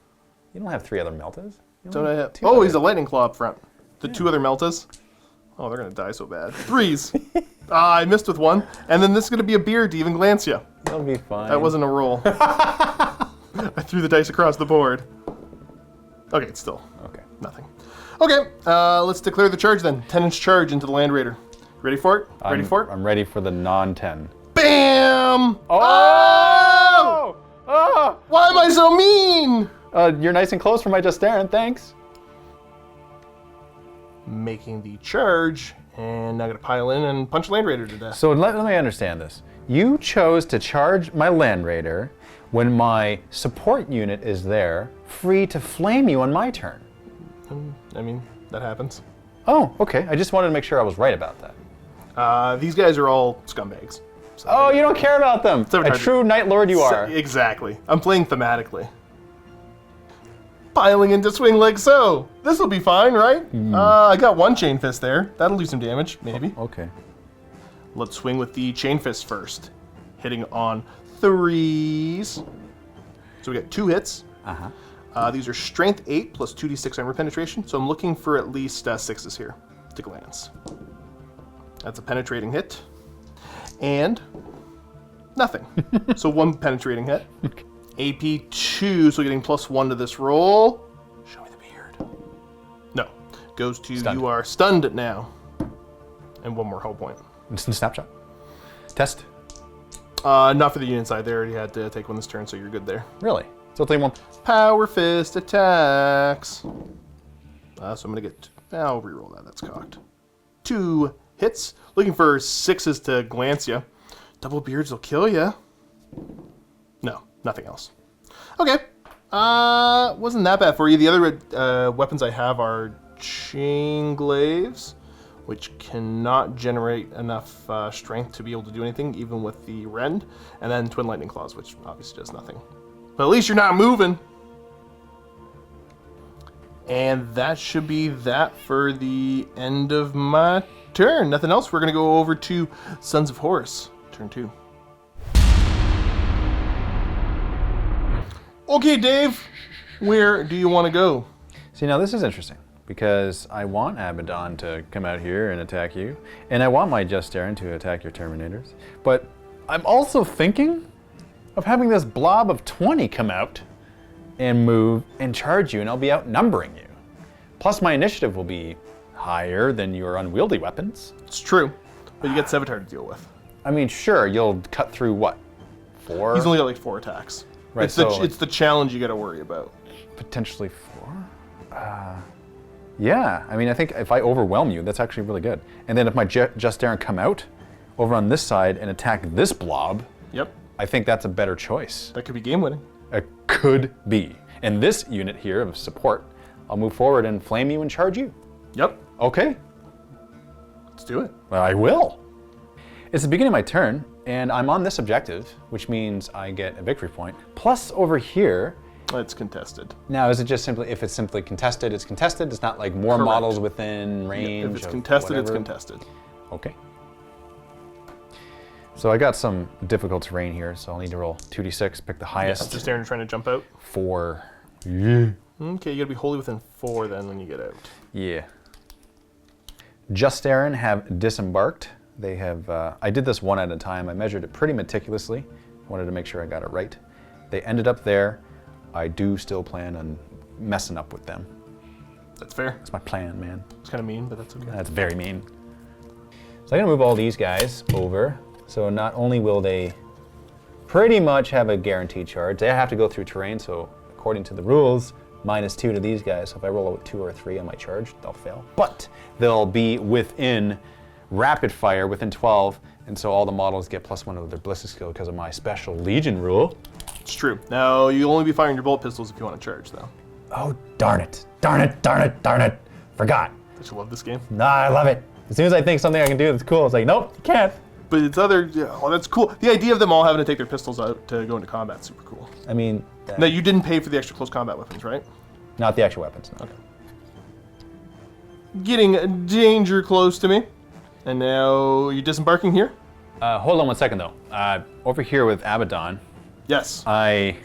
You don't have 3 other Meltas? You Don't I have... two Oh, other- he's a Lightning Claw up front. The 2 other Meltas. Oh, they're going to die so bad. 3s. I missed with 1. And then this is going to be a beard to even glance you. That'll be fine. That wasn't a roll. I threw the dice across the board. Okay, it's still Okay. nothing. Okay, let's declare the charge then. 10-inch charge into the Land Raider. Ready for it? Ready for it? I'm ready for the non-10. Bam! Oh! Oh! Why am I so mean? You're nice and close for my Justarin, thanks. Making the charge, and now I'm gonna pile in and punch Land Raider to death. So let me understand this. You chose to charge my Land Raider when my support unit is there, free to flame you on my turn. I mean, that happens. Oh, okay. I just wanted to make sure I was right about that. These guys are all scumbags. So Oh, you don't care about them. A true Night Lord you are. Exactly. I'm playing thematically. Piling into swing like so. This will be fine, right? I got 1 Chain Fist there. That'll do some damage, maybe. Okay. Let's swing with the Chain Fist first. Hitting on 3s. So we got 2 hits. These are Strength 8 plus 2d6 armor penetration. So I'm looking for at least 6s here to glance. That's a penetrating hit. And nothing. So 1 penetrating hit. AP 2, so getting +1 to this roll. Show me the beard. No. Goes to Stunned. you are stunned now. And 1 more hull point. Instant snapshot. Test. Not for the unit side. They already had to take 1 this turn, so you're good there. Really? So I'll take 1. Power Fist attacks. So I'm going to get... I'll reroll that. That's cocked. 2 hits. Looking for 6s to glance you. Double beards will kill you. No, nothing else. Okay. Wasn't that bad for you. The other weapons I have are Chain Glaives, which cannot generate enough strength to be able to do anything, even with the Rend. And then Twin Lightning Claws, which obviously does nothing. But at least you're not moving. And that should be that for the end of my turn. Nothing else. We're going to go over to Sons of Horus. Turn 2. Okay, Dave. Where do you want to go? See, now this is interesting because I want Abbadon to come out here and attack you, and I want my Justarin to attack your Terminators, but I'm also thinking of having this blob of 20 come out and move and charge you, and I'll be outnumbering you. Plus, my initiative will be higher than your unwieldy weapons. It's true, but you get Sevitar to deal with. I mean, sure, you'll cut through what? 4? He's only got like 4 attacks. Right, It's, so it's the challenge you got to worry about. Potentially 4? Yeah, I mean, I think if I overwhelm you, that's actually really good. And then if my Justarin come out over on this side and attack this blob, Yep, I think that's a better choice. that could be game winning. It could be. in this unit here of support, I'll move forward and flame you and charge you. Yep. Okay. Let's do it. Well, I will. It's the beginning of my turn, and I'm on this objective, which means I get a victory point. Plus, over here, It's contested. now is it just simply, if it's simply contested, it's contested? It's not like more Correct. models within range? If it's of contested, it's whatever? contested. Okay. So I got some difficult terrain here, so I'll need to roll 2d6, pick the highest. Just Aaron trying to jump out. 4. Yeah. Okay, you gotta be wholly within 4 then when you get out. Yeah. Just Aaron have disembarked. They have, I did this one at a time. I measured it pretty meticulously. I wanted to make sure I got it right. They ended up there. I do still plan on messing up with them. That's fair. That's my plan, man. It's kind of mean, but that's okay. That's very mean. So I'm gonna move all these guys over. So not only will they pretty much have a guaranteed charge, they have to go through terrain, so according to the rules, -2 to these guys. So if I roll a 2 or a 3 on my charge, they'll fail. But they'll be within rapid fire, within 12, and so all the models get +1 of their ballistic skill because of my special Legion rule. It's true. Now, you'll only be firing your bolt pistols if you want to charge, though. Oh, darn it. Darn it, darn it, darn it. Forgot. Don't you love this game? Nah, I love it. As soon as I think something I can do that's cool, it's like, nope, you can't. But it's other, oh, that's cool. The idea of them all having to take their pistols out to go into combat is super cool. I mean, Now, you didn't pay for the extra close combat weapons, right? not the actual weapons, no. Okay. Getting danger close to me. And now, you disembarking here? Hold on one second though. Over here with Abbadon, Yes. I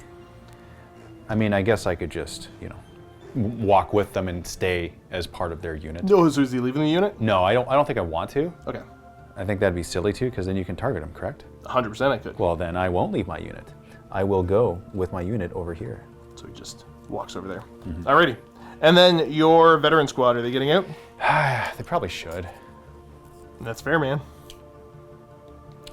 mean, I guess I could just, you know, walk with them and stay as part of their unit. Oh, so is he leaving the unit? No, I don't think I want to. Okay. I think that'd be silly too, because then you can target them, correct? 100% I could. Well, then I won't leave my unit. I will go with my unit over here. So he just walks over there. Alrighty. And then your veteran squad, are they getting out? They probably should. That's fair, man.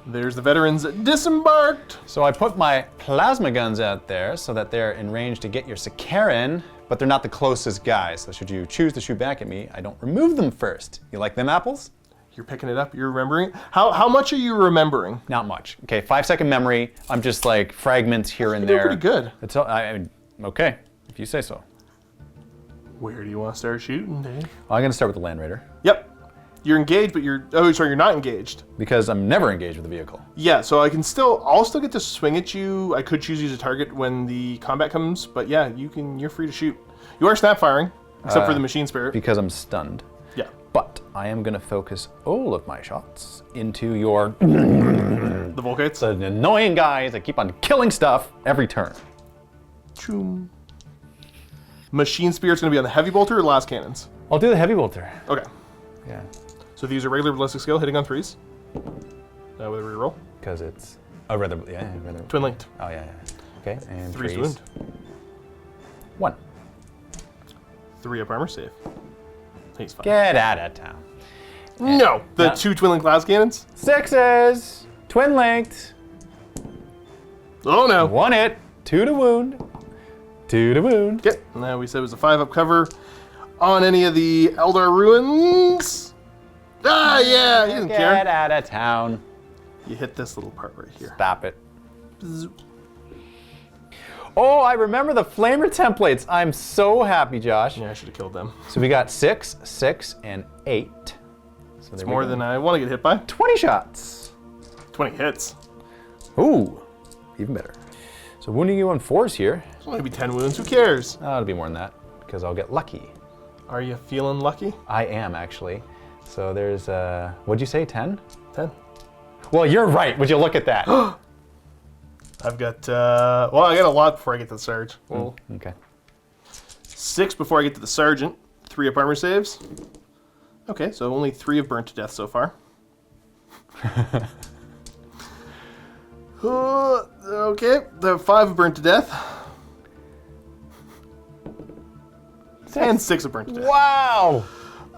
There's the veterans disembarked. So I put my plasma guns out there so that they're in range to get your Sakaran, but they're not the closest guys. So should you choose to shoot back at me, I don't remove them first. You like them apples? You're picking it up. You're remembering. How much are you remembering? Not much. Okay, 5-second memory. I'm just like fragments here and You're there. doing pretty good. It's all, okay, if you say so. Where do you want to start shooting, Dave? I'm gonna start with the Land Raider Yep. You're engaged, but you're... Oh, sorry, you're not engaged. because I'm never engaged with the vehicle. Yeah, so I'll still get to swing at you. I could choose you as a target when the combat comes, but yeah, you're free to shoot. You are snap firing, except for the machine spirit. Because I'm stunned. Yeah. But I am gonna focus all of my shots into your The Volkites. the annoying guys that keep on killing stuff every turn. Choom. Machine spirit's going to be on the heavy bolter or last cannons? I'll do the heavy bolter. Okay. Yeah. So if you use a regular ballistic skill, hitting on 3s. With a reroll. Because it's rather. Twin linked. Oh yeah. Okay. And 3's threes. wound. 1. 3 up armor save. He's fine. Get out of town. No! The No. 2 twin linked last cannons? 6s. Twin linked. Oh no! 1 hit. 2 to wound. 2 to wound. Okay, now we said it was a 5 up cover on any of the Eldar ruins. Ah, yeah, he doesn't Get care. out of town. You hit this little part right here. Stop it. Oh, I remember the flamer templates. I'm so happy, Josh. Yeah, I should have killed them. So we got 6, 6, and 8. So It's more than I want to get hit by. 20 shots. 20 hits. Ooh, even better. So wounding you on 4s here. It's only going to be 10 wounds. Who cares? Oh, it'll be more than that because I'll get lucky. Are you feeling lucky? I am actually. So there's, what'd you say, 10? 10. Well, you're right. Would you look at that? I've got, well, I got a lot before I get to the Sarge. Well, Okay. 6 before I get to the Sergeant. 3 up armor saves. Okay, so only 3 have burnt to death so far. Okay, the 5 have burnt to death. And 6 have burnt to death. Wow!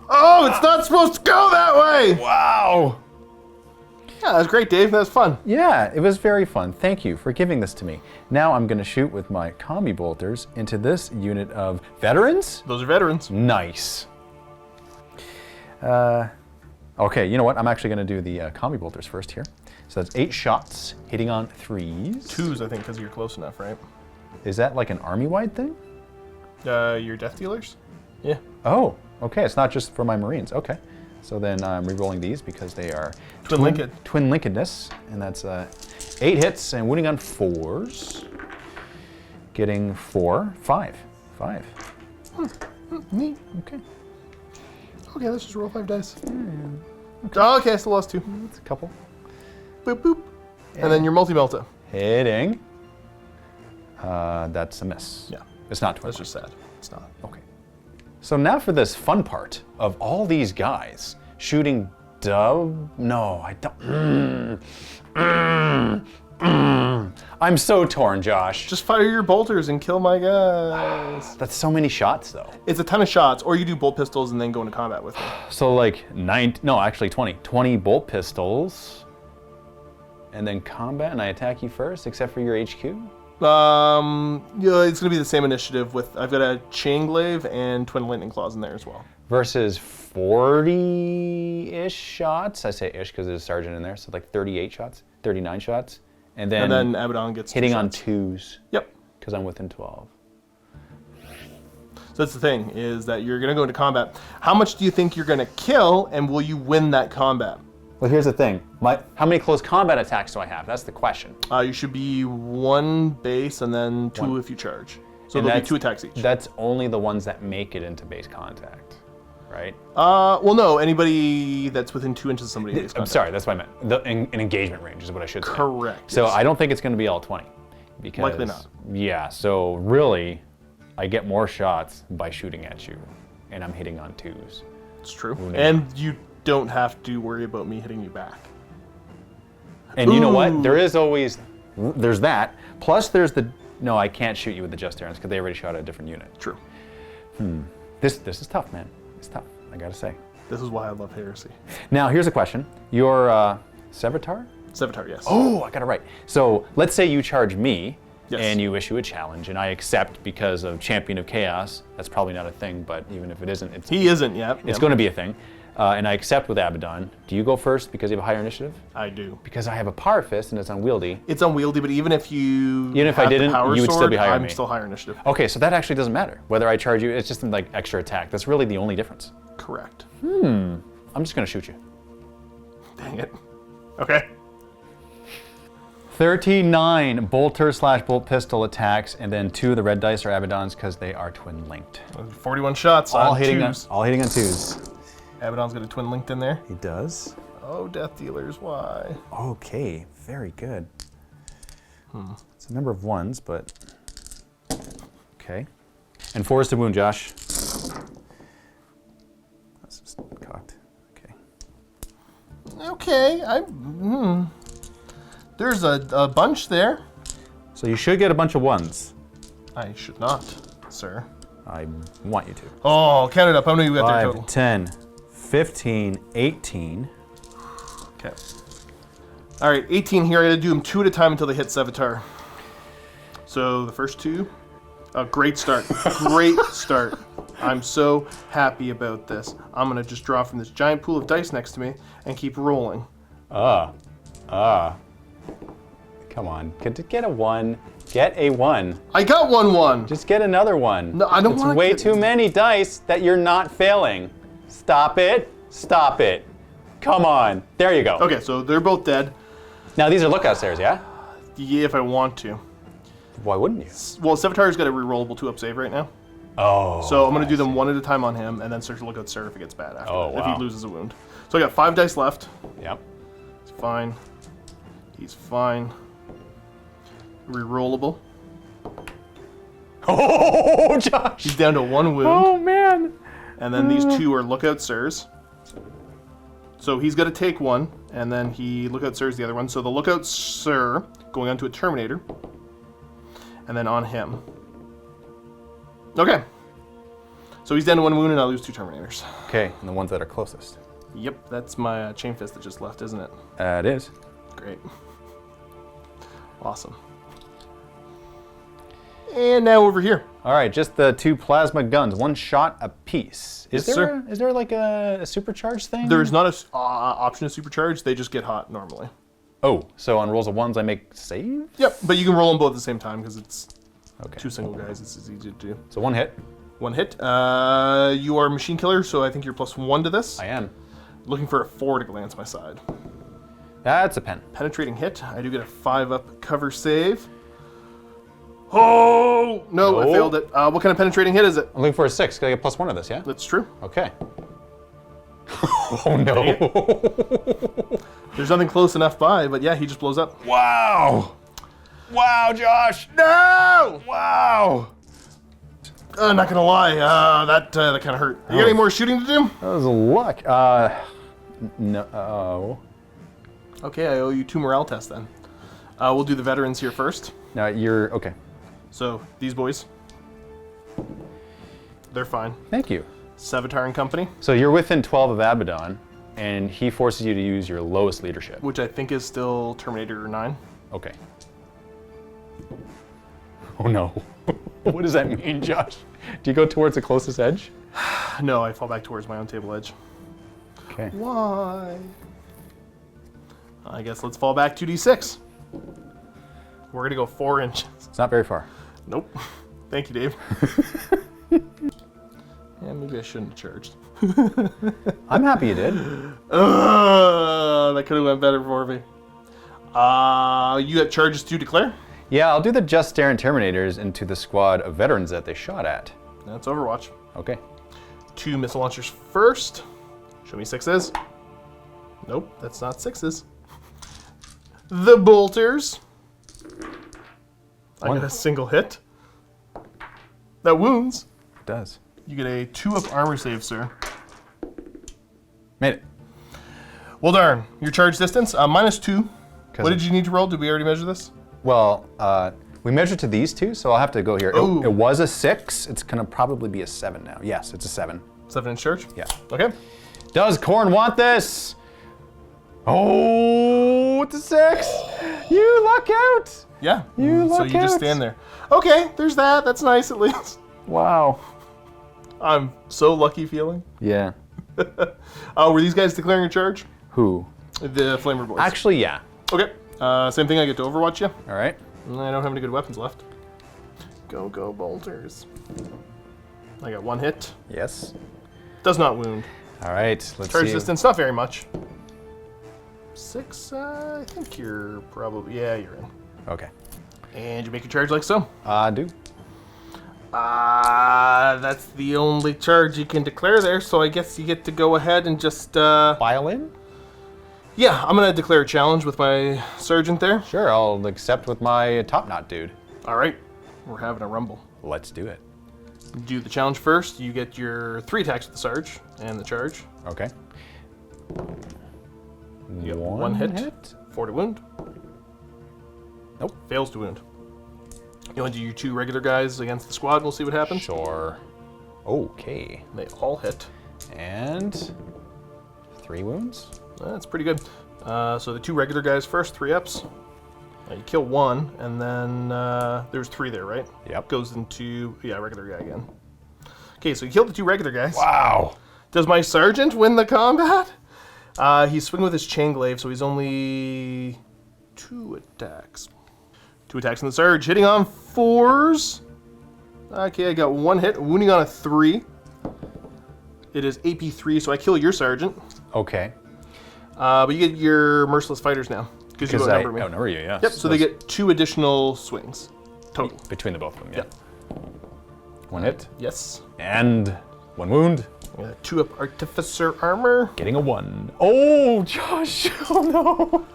Oh, it's not supposed to go that way! Wow! Yeah, that was great, Dave. That was fun. Yeah, it was very fun. Thank you for giving this to me. Now I'm going to shoot with my combi bolters into this unit of veterans. Those are veterans. Nice. Okay, you know what? I'm actually going to do the combi bolters first here. So that's 8 shots, hitting on 3s. 2s, I think, because you're close enough, right? Is that like an army-wide thing? Your death dealers? Yeah. Oh, okay. It's not just for my Marines. Okay. So then I'm re-rolling these because they are Twin-linked. Twin-linkedness, and that's 8 hits and wounding on 4s. Getting 4, 5. 5. Neat. Okay. Okay, let's just roll 5 dice. Okay. Oh, okay, I still lost 2. That's a couple. Boop, boop. And then your multi-melta. Hitting. That's a miss. Yeah. It's not 20. That's just sad. It's not. Okay. So now for this fun part of all these guys shooting No, I don't. I'm so torn, Josh. Just fire your bolters and kill my guys. That's so many shots, though. It's a ton of shots, or you do bolt pistols and then go into combat with them. So like 20 bolt pistols, and then combat, and I attack you first, except for your HQ. Yeah, it's gonna be the same initiative with. I've got a chain glaive and twin lightning claws in there as well. Versus 40-ish shots. I say ish because there's a sergeant in there, so like 38 shots, 39 shots, and then Abbadon gets hitting 2 on shots. 2s. Yep. Because I'm within 12. So that's the thing, is that you're gonna go into combat. How much do you think you're gonna kill, and will you win that combat? Well, here's the thing. How many close combat attacks do I have? That's the question. You should be 1 base and then 2 if you charge. So there'll be 2 attacks each. That's only the ones that make it into base contact, right? Well, no, anybody that's within 2 inches of somebody in base I'm contact. sorry, that's what I meant. An engagement range is what I should say. Correct. So yes. I don't think it's going to be all 20. Because, Likely not. Yeah, so really, I get more shots by shooting at you, and I'm hitting on 2s. It's true. Ooh, And you don't have to worry about me hitting you back. And you know what? Ooh. There's that. Plus there's no, I can't shoot you with the Just Errands because they already shot at a different unit. True. This is tough, man. It's tough, I gotta say. This is why I love Heresy. Now, here's a question. Your Sevitar? Sevitar, yes. Oh, I got it right. So let's say you charge me, Yes. and you issue a challenge, and I accept because of Champion of Chaos. That's probably not a thing, but even if it isn't, He isn't yet. it's going to be a thing. And I accept with Abbadon. Do you go first because you have a higher initiative? I do. Because I have a Power Fist and it's unwieldy. It's unwieldy, but even if you Even if I have the didn't, power you would still sword, be higher than I'm me. still higher initiative. Okay, so that actually doesn't matter. Whether I charge you, it's just like extra attack. That's really the only difference. Correct. I'm just going to shoot you. Dang it. Okay. 39 bolter/bolt pistol attacks, and then 2 of the red dice are Abbadon's because they are twin linked. 41 shots All on hitting 2s. all hitting on 2s. Abbadon's got a twin linked in there. He does. Oh, death dealers, why? Okay, very good. It's a number of 1s, but okay. And 4 is to wound, Josh. That's just cocked. Okay. Okay, There's a bunch there. So you should get a bunch of 1s. I should not, sir. I want you to. Oh, count it up. How many we got there 5, total? 10, 15, 18. Okay. All right, 18 here. I gotta do them 2 at a time until they hit Sevitar. So the first 2. Great start. Great start. I'm so happy about this. I'm gonna just draw from this giant pool of dice next to me and keep rolling. Come on, get a 1. Get a 1. I got 1-1. Just get another 1. No, I don't It's wanna way get- too many dice that you're not failing. Stop it. Stop it. Come on. There you go. Okay, so they're both dead. Now these are lookout stairs, yeah? Yeah, if I want to. Why wouldn't you? Well, Sevitar's got a rerollable 2-up save right now. Oh. So I'm gonna do them 1 at a time on him, and then search the lookout sir if it gets bad after Oh, that, if wow. he loses a wound. So I got 5 dice left. Yep. It's fine. He's fine. Rerollable. Oh, Josh. He's down to 1 wound. Oh, man. And then these 2 are lookout sirs. So he's got to take 1, and then he lookout sirs the other one. So the lookout sir going on to a Terminator, and then on him. Okay. So he's down to 1 wound, and I lose 2 Terminators. Okay, and the ones that are closest. Yep, that's my chain fist that just left, isn't it? It is. Great. Awesome. And now over here. All right, just the 2 plasma guns, 1 shot apiece. Yes, sir. Is there like a supercharged thing? There's not a option to supercharge. They just get hot normally. Oh, so on rolls of 1s I make save? Yep, but you can roll them both at the same time because it's Okay. 2 single guys, this is easy to do. So 1 hit. 1 hit. You are machine killer, so I think you're +1 to this. I am. Looking for a 4 to glance my side. That's a pen. Penetrating hit. I do get a 5-up cover save. Oh! No, I No. failed it. What kind of penetrating hit is it? I'm looking for a 6. Can I get +1 to this, yeah? That's true. Okay. Oh no. There's nothing close enough by, but yeah, he just blows up. Wow. Wow, Josh. No! Wow. Not gonna lie, that kind of hurt. You got any more shooting to do? That was a luck. No. Okay, I owe you 2 morale tests then. We'll do the veterans here first. No, you're okay. So, these boys. They're fine. Thank you. Sevitar and company, So you're within 12 of Abbadon, and he forces you to use your lowest leadership. which I think is still Terminator 9. Okay. Oh no. What does that mean, Josh? Do you go towards the closest edge? No, I fall back towards my own table edge. Okay. Why? I guess let's fall back 2d6. We're gonna go 4 inches. It's not very far. Nope. Thank you, Dave. Yeah, maybe I shouldn't have charged. I'm happy you did. That could have went better for me. You got charges to declare? Yeah, I'll do the Just Staring Terminators into the squad of veterans that they shot at. That's Overwatch. Okay. 2 missile launchers first. Show me 6s. Nope, that's not 6s. The bolters. I got a single hit. That wounds. It does. You get a 2-up armor save, sir. Made it. Well, darn. Your charge distance, -2. 'Cause What did you need to roll? Did we already measure this? Well, we measured to these two, so I'll have to go here. Ooh. It was a 6. It's gonna probably be a 7 now. Yes, it's a 7. 7-inch charge? Yeah. Okay. Does Korn want this? Oh, it's a 6. You luck out. Yeah. You so luck you just out. stand there. Okay, there's that. That's nice at least. Wow. I'm so lucky feeling. Yeah. Were these guys declaring a charge? Who? The Flamer boys. Actually, yeah. Okay. Same thing, I get to Overwatch you. All right. I don't have any good weapons left. Go, bolters. I got 1 hit. Yes. Does not wound. All right. Let's Charge see. distance, not very much. 6, I think you're probably, yeah, you're in. Okay. And you make your charge like so. Do. That's the only charge you can declare there, so I guess you get to go ahead and just, Violin? yeah, I'm gonna declare a challenge with my sergeant there. Sure, I'll accept with my top knot dude. All right, we're having a rumble. Let's do it. Do the challenge first. You get your 3 attacks with the Sarge and the charge. Okay. You get 1 hit, 4 to wound. Nope. Fails to wound. You want to do your 2 regular guys against the squad? We'll see what happens. Sure. Okay. They all hit. And 3 wounds. That's pretty good. So the 2 regular guys first, 3 ups. You kill 1, and then there's 3 there, right? Yep. Goes into, yeah, regular guy again. Okay, so you killed the 2 regular guys. Wow. Does my sergeant win the combat? He's swinging with his chain glaive, so he's only 2 attacks. 2 attacks in the surge, hitting on 4s. Okay, I got 1 hit, wounding on a 3. It is AP 3, so I kill your sergeant. Okay. But you get your merciless fighters now. Because you Because I outnumber me. outnumber you, yeah. Yep, so they get 2 additional swings. Total. Between the both of them, yeah. Yep. 1 hit. Yes. And 1 wound. 2-up artificer armor. Getting a 1. Oh, Josh. Oh, no.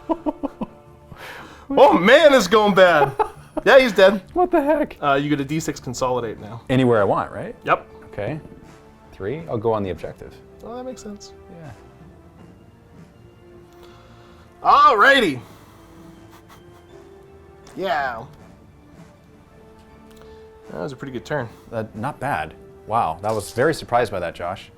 Oh man, it's going bad. Yeah, he's dead. What the heck? You get a D6 consolidate now. Anywhere I want, right? Yep. Okay. 3. I'll go on the objective. Oh, that makes sense. Yeah. Alrighty. Yeah. That was a pretty good turn. Not bad. Wow, that was very surprised by that, Josh.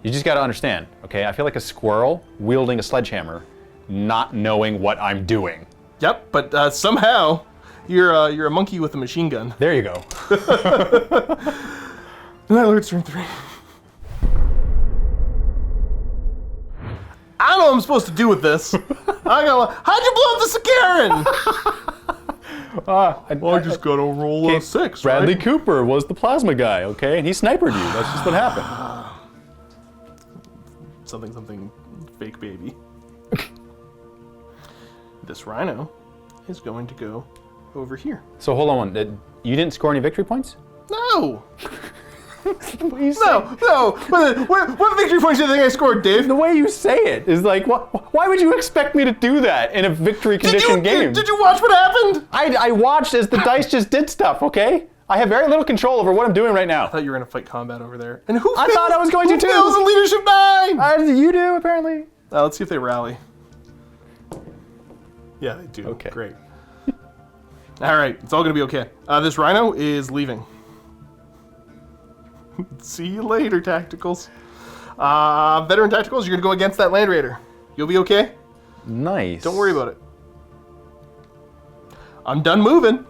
You just got to understand, okay? I feel like a squirrel wielding a sledgehammer, not knowing what I'm doing. Yep, but somehow you're a monkey with a machine gun. There you go. Night Lord's turn 3. I don't know what I'm supposed to do with this. I gotta. How'd you blow up the Sakaran? I just got to roll a 6, Bradley right? Cooper was the plasma guy, okay? And he sniped you. That's just what happened. Something, fake baby. This rhino is going to go over here. So hold on one. You didn't score any victory points? No! What you say? No! What victory points do you think I scored, Dave? The way you say it is like, why would you expect me to do that in a victory condition game? Did you watch what happened? I watched as the dice just did stuff, okay? I have very little control over what I'm doing right now. I thought you were going to fight combat over there. And who I thought I was going to too. Who fails in Leadership 9? You do, apparently. Let's see if they rally. Yeah, they do. Okay. Great. All right, it's all going to be okay. This rhino is leaving. See you later, Tacticals. Veteran Tacticals, you're going to go against that Land Raider. You'll be okay? Nice. Don't worry about it. I'm done moving.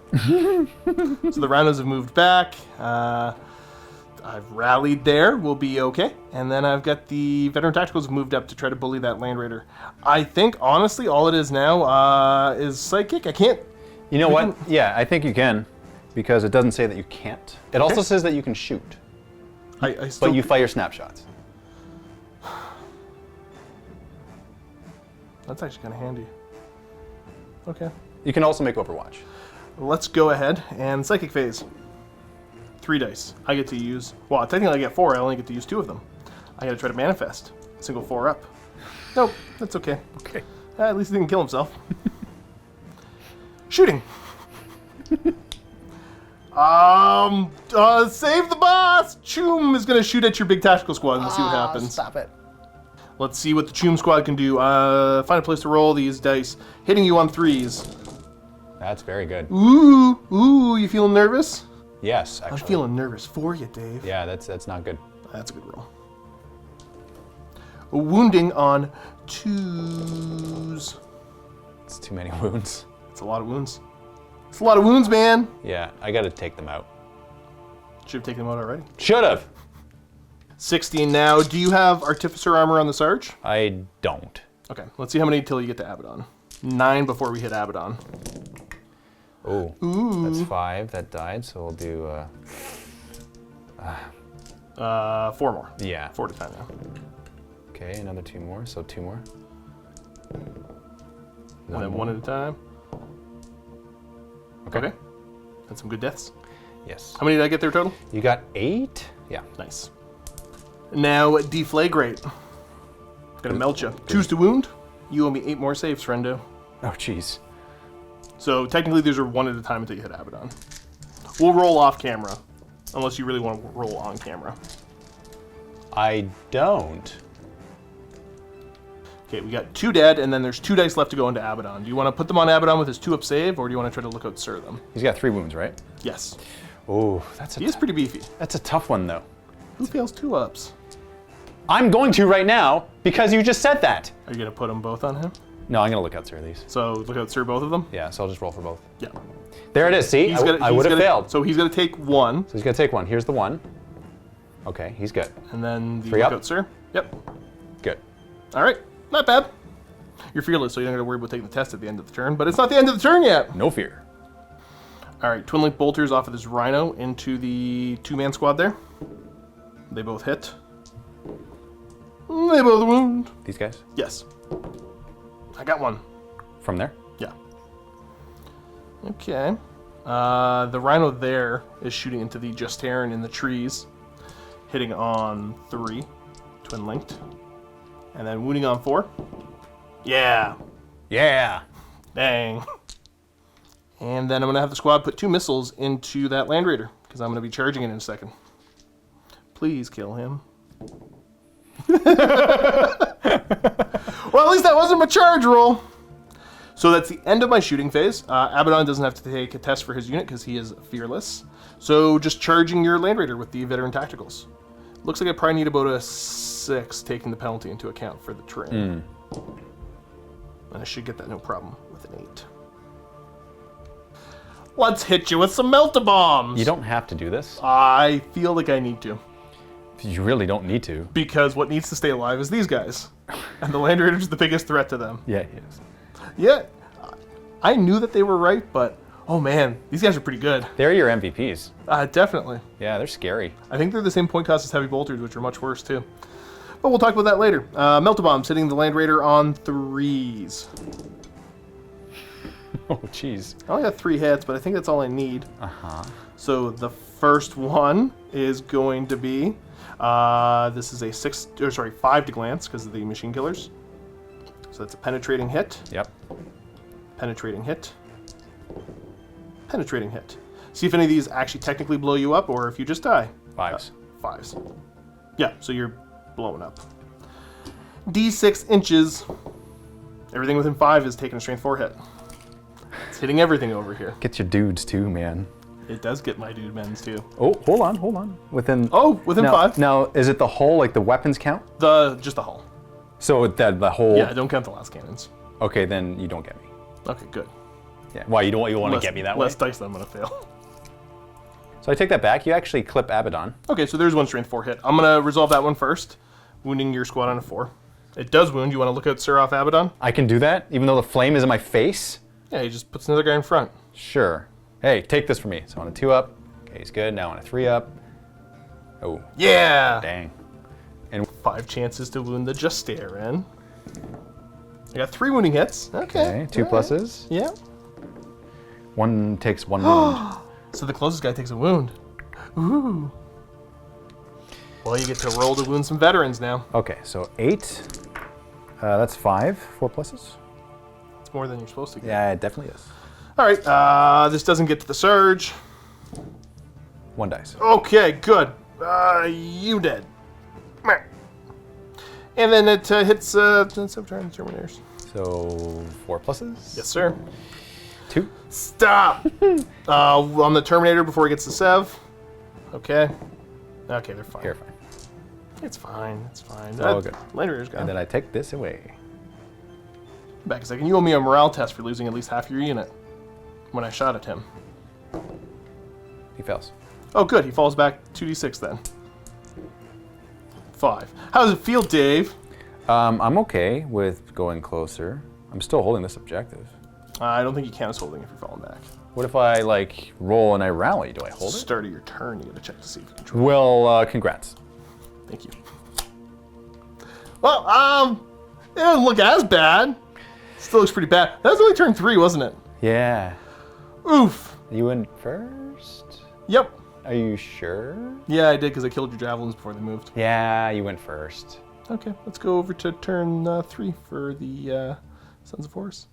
So the rhinos have moved back. I've rallied there. We'll be okay. And then I've got the Veteran Tacticals moved up to try to bully that Land Raider. I think, honestly, all it is now is Psychic. I can't... You know what? Yeah, I think you can, because it doesn't say that you can't. It also says that you can shoot, I still... but you fire snapshots. That's actually kind of handy. Okay. You can also make Overwatch. Let's go ahead and Psychic Phase. 3 dice. I get to use... Well, technically I get 4. I only get to use 2 of them. I gotta try to manifest. Single 4 up. Nope, that's okay. Okay. At least he didn't kill himself. Shooting. Save the boss! Choom is gonna shoot at your big tactical squad and we'll see what happens. Stop it. Let's see what the Choom squad can do. Find a place to roll these dice. Hitting you on 3s. That's very good. Ooh, you feeling nervous? Yes, actually. I'm feeling nervous for you, Dave. Yeah, that's not good. That's a good roll. Wounding on 2s. It's too many wounds. It's a lot of wounds. It's a lot of wounds, man. Yeah, I gotta take them out. Should have taken them out already. Should have. 16 now. Do you have Artificer armor on the Sarge? I don't. Okay, let's see how many till you get to Abbadon. 9 before we hit Abbadon. Oh, that's 5. That died, so we'll do. 4 more. Yeah. 4 to 10 now. Okay, another 2 more. So 2 more. And then 1 at a time. Okay. That's some good deaths. Yes. How many did I get there total? You got 8. Yeah. Nice. Now deflagrate. Gonna melt you. 2s to wound. You owe me 8 more saves, friendo. Oh, jeez. So technically these are 1 at a time until you hit Abbadon. We'll roll off camera, unless you really want to roll on camera. I don't. Okay, we got 2 dead, and then there's 2 dice left to go into Abbadon. Do you want to put them on Abbadon with his 2-up save, or do you want to try to look out Sir them? He's got 3 wounds, right? Yes. Oh, He is pretty beefy. that's a tough one, though. Who fails 2-ups? I'm going to right now because you just said that. Are you going to put them both on him? No, I'm gonna look out Sir these. So look out Sir both of them? Yeah, so I'll just roll for both. Yeah. There it is. See, I would have failed. So he's going to take 1, So he's gonna take 1. Here's the 1. Okay, he's good. and then the 3 look up? out Sir. Yep. Good. All right. Not bad. You're fearless, so you're not going to worry about taking the test at the end of the turn, but it's not the end of the turn yet. No fear. All right, Twin Link Bolters off of this Rhino into the 2-man squad there. They both hit. They both wound. These guys Yes. I got 1. from there. Yeah. Okay. The Rhino there is shooting into the Justaran in the trees, hitting on 3, Twin Linked, and then wounding on 4. Yeah. Yeah. Dang. And then I'm going to have the squad put 2 missiles into that Land Raider, because I'm going to be charging it in a second. Please kill him. Well, at least that wasn't my charge roll. So that's the end of my shooting phase. Abbadon doesn't have to take a test for his unit because he is fearless. So just charging your Land Raider with the Veteran Tacticals. Looks like I probably need about a 6, taking the penalty into account for the terrain. And I should get that no problem with an 8. Let's hit you with some Melt-A-Bombs. You don't have to do this. I feel like I need to. You really don't need to. Because what needs to stay alive is these guys. And the Land Raider's the biggest threat to them. Yeah, he is. Yeah, I knew that they were right, but Oh man, these guys are pretty good. They're your MVPs. Definitely. Yeah, they're scary. I think they're the same point cost as Heavy Bolters, which are much worse too. But we'll talk about that later. Melt-A-Bomb hitting the Land Raider on 3s. Oh, jeez. I only got 3 hits, but I think that's all I need. Uh-huh. So the first one is going to be, this is a 5 to glance because of the machine killers. So that's a penetrating hit. Yep. Penetrating hit. Penetrating hit. See if any of these actually technically blow you up or if you just die. 5s. 5s. Yeah, so you're blowing up. D6 inches. Everything within 5 is taking a strength 4 hit. It's hitting everything over here. Get your dudes too, man. It does get my dude men's too. Oh, hold on. Within. Oh, within now, 5. Now, is it the hull, like the weapons count? Just the hull. So that the whole. Yeah, don't count the last cannons. Okay, then you don't get me. Okay, good. Yeah. Why you want to get me that way? Less dice than I'm gonna fail. So I take that back. You actually clip Abbadon. Okay, so there's one strength 4 hit. I'm gonna resolve that one first, wounding your squad on a 4. It does wound. You want to look at Sir off Abbadon? I can do that, even though the flame is in my face. Yeah, he just puts another guy in front. Sure. Hey, take this from me. So on a 2 up. Okay, he's good. Now on a 3 up. Oh. Yeah. Dang. 5 chances to wound the Justarin. I got 3 wounding hits. Okay. 2 pluses. Yeah. 1 takes 1 wound. So the closest guy takes a wound. Ooh. Well, you get to roll to wound some veterans now. Okay, so 8. That's 5. 4 pluses. It's more than you're supposed to get. Yeah, it definitely is. All right. This doesn't get to the surge. 1 dice. Okay, good. You dead. Meh. And then it hits Sevitar and Terminators. So 4 pluses. Yes, sir. 2. Stop! On the Terminator before he gets to Sev. Okay. Okay, they're fine. You're fine. It's fine. It's fine. It's all good. Land Raider's gone. And then I take this away. Back a second. You owe me a morale test for losing at least half your unit when I shot at him. He fails. Oh, good. He falls back 2d6 then. 5. How does it feel, Dave? I'm okay with going closer. I'm still holding this objective. I don't think you count as holding if you're falling back. What if I like roll and I rally? Do I hold it? Start of your turn, you gotta check to see if you control. Well, congrats. Thank you. Well, it doesn't look as bad. Still looks pretty bad. That was only turn 3, wasn't it? Yeah. Oof. You went first? Yep. Are you sure? Yeah, I did because I killed your javelins before they moved. Yeah, you went first. Okay, let's go over to turn 3 for the Sons of Horus.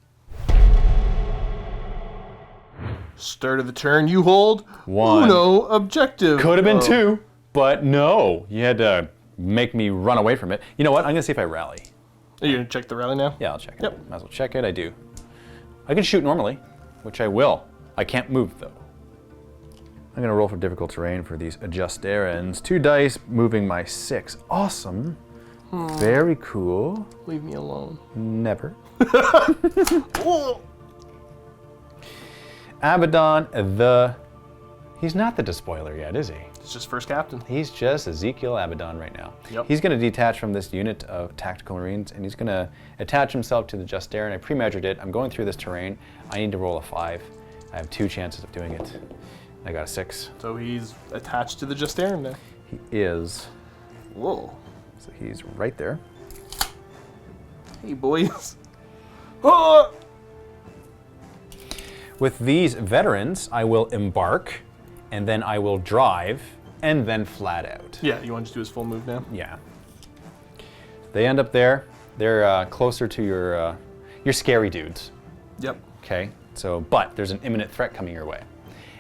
Start of the turn, you hold 1. Uno objective. Could have been Oh. 2, but no. You had to make me run away from it. You know what? I'm going to see if I rally. Are you going to check the rally now? Yeah, I'll check it. Yep. Might as well check it. I do. I can shoot normally, which I will. I can't move, though. I'm going to roll for difficult terrain for these adjust errands. 2 dice, moving my 6. Awesome. Very cool. Leave me alone. Never. Oh. Abbadon, he's not the despoiler yet, is he? It's just first captain. He's just Ezekiel Abbadon right now. Yep. He's going to detach from this unit of tactical marines, and he's going to attach himself to the Justair, and I pre-measured it. I'm going through this terrain. I need to roll a 5. I have 2 chances of doing it. I got a 6. So he's attached to the Justair now. He is. Whoa. So he's right there. Hey, boys. Oh! With these veterans, I will embark, and then I will drive, and then flat out. Yeah, you want to just do his full move now? Yeah. They end up there. They're closer to your scary dudes. Yep. Okay. So, but there's an imminent threat coming your way,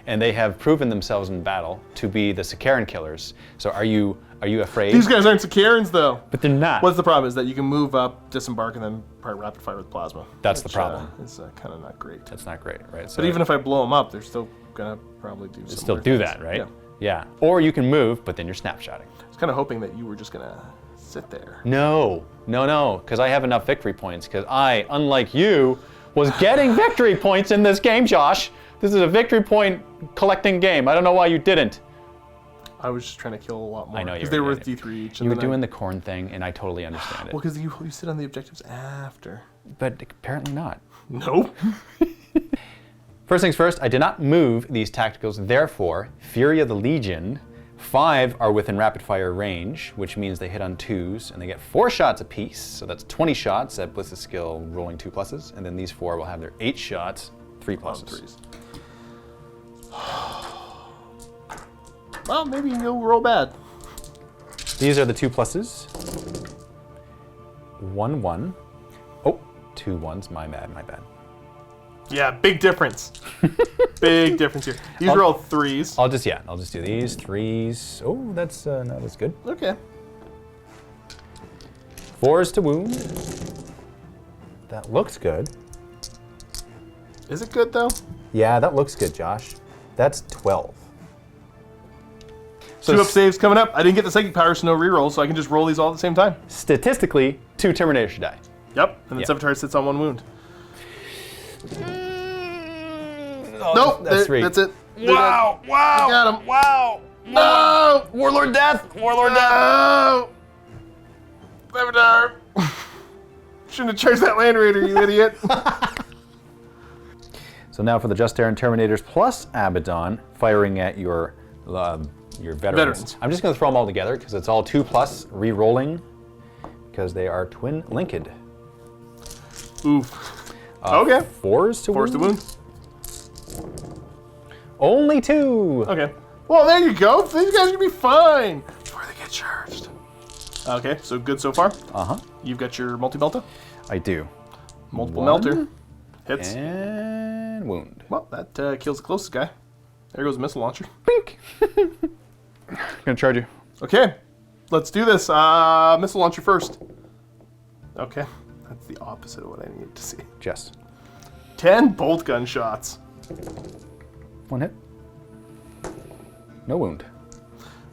and they have proven themselves in battle to be the Sakaran killers. So, are you afraid? These guys aren't Sakarans, though. But they're not. What's the problem is that you can move up, disembark, and then probably rapid fire with plasma. That's the problem. It's kind of not great. That's not great, right? So But even if I blow them up, they're still gonna probably do. still do that, right? Yeah. Yeah. Or you can move, but then you're snapshotting. I was kind of hoping that you were just gonna sit there. No, because I have enough victory points. Because I, unlike you, was getting victory points in this game, Josh. This is a victory point collecting game. I don't know why you didn't. I was just trying to kill a lot more. I know you Because were they were worth doing D3 each. You were doing the corn thing, and I totally understand it. Well, because you sit on the objectives after. But apparently not. Nope. First things first, I did not move these tacticals, therefore, Fury of the Legion, 5 are within rapid fire range, which means they hit on 2s, and they get 4 shots apiece, so that's 20 shots at Bliss's skill rolling 2 pluses, and then these 4 will have their 8 shots, 3 pluses. Well, maybe you'll roll bad. These are the 2 pluses. 1, 1. Oh, 2 1s, my bad. Yeah, big difference. Big difference here. These are all 3s. I'll just do these 3s. Oh, that's good. Okay. 4s to wound. That looks good. Is it good though? Yeah, that looks good, Josh. That's 12. So 2 up saves coming up. I didn't get the psychic power, so no reroll, so I can just roll these all at the same time. Statistically, 2 Terminators should die. Yep, and then Sevitar sits on 1 wound. Oh, Nope, that's 3. That's it. Wow! Wow! I got him. Wow! No! Warlord death! Warlord death! No! Sevitar! Shouldn't have charged that Land Raider, you idiot. So now for the Just Terran Terminators plus Abbadon, firing at your veterans. I'm just going to throw them all together because it's all 2 plus, re-rolling, because they are twin linked. Oof. Okay. 4s to 4s to wound. Only 2. Okay. Well, there you go. These guys are gonna be fine before they get charged. Okay, so good so far. Uh-huh. You've got your multi-melta. I do. Multiple 1 melter. Hits. And wound. Well, that kills the closest guy. There goes the missile launcher. Bink. Gonna charge you. Okay, let's do this. Missile launcher first. Okay, that's the opposite of what I needed to see. Jess. 10 bolt gun shots. 1 hit. No wound.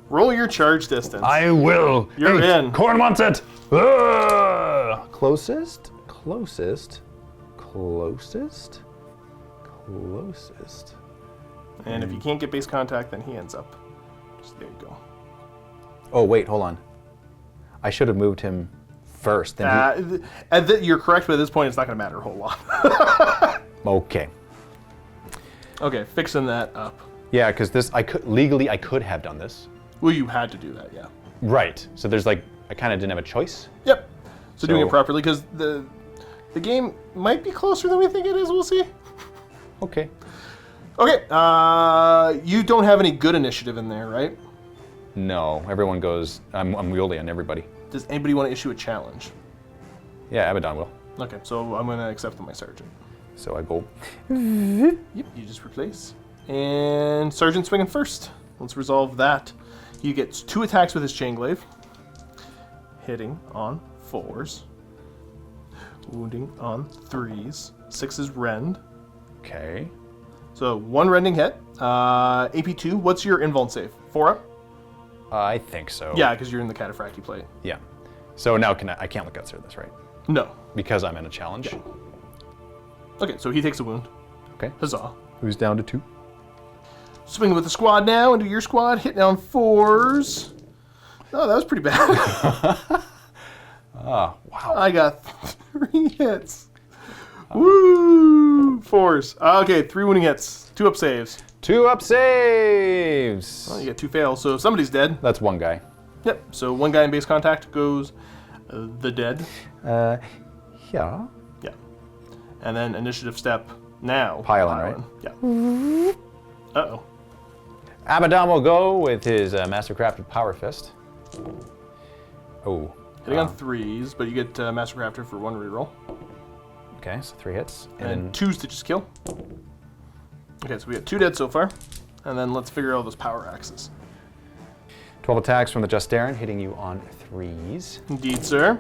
Roll your charge distance. I will. You're in. Corn wants it. Closest. And if you can't get base contact, then he ends up. Just there you go. Oh wait, hold on. I should have moved him first. Then You're correct, but at this point, it's not going to matter a whole lot. Okay. Okay, fixing that up. Yeah, because I could have done this. Well, you had to do that, yeah. Right. So there's I kind of didn't have a choice. Yep. So doing So- it properly, because the game might be closer than we think it is. We'll see. Okay. Okay. You don't have any good initiative in there, right? No, everyone goes. I'm unwieldy on everybody. Does anybody want to issue a challenge? Yeah, Abbadon will. Okay, so I'm going to accept my sergeant. So I go. Yep, you just replace. And sergeant swinging first. Let's resolve that. He gets 2 attacks with his chain glaive. Hitting on 4s. Wounding on 3s. 6 rend. Okay. So 1 rending hit. AP2, what's your invuln save? 4 up? I think so. Yeah, because you're in the cataphractii plate. Yeah. So now I can't look outside of this, right? No. Because I'm in a challenge. Okay, so he takes a wound. Okay. Huzzah. Who's down to 2? Swinging with the squad now into your squad. Hitting on 4s. Oh, that was pretty bad. Oh, wow. I got 3 hits. Woo! 4s. Okay, 3 wounding hits. 2 up saves. 2 up saves. Well, you got 2 fails, so somebody's dead. That's 1 guy. Yep, so 1 guy in base contact goes the dead. Yeah. Yeah. And then initiative step now. Pylon, right? Yeah. Uh-oh. Abbadon will go with his Mastercrafted Power Fist. Oh. Hitting on 3s, but you get Mastercrafted for 1 reroll. Okay, so 3 hits. And 2s to just kill. Okay, so we got 2 dead so far. And then let's figure out those power axes. 12 attacks from the Just Terran, hitting you on 3s. Indeed, sir.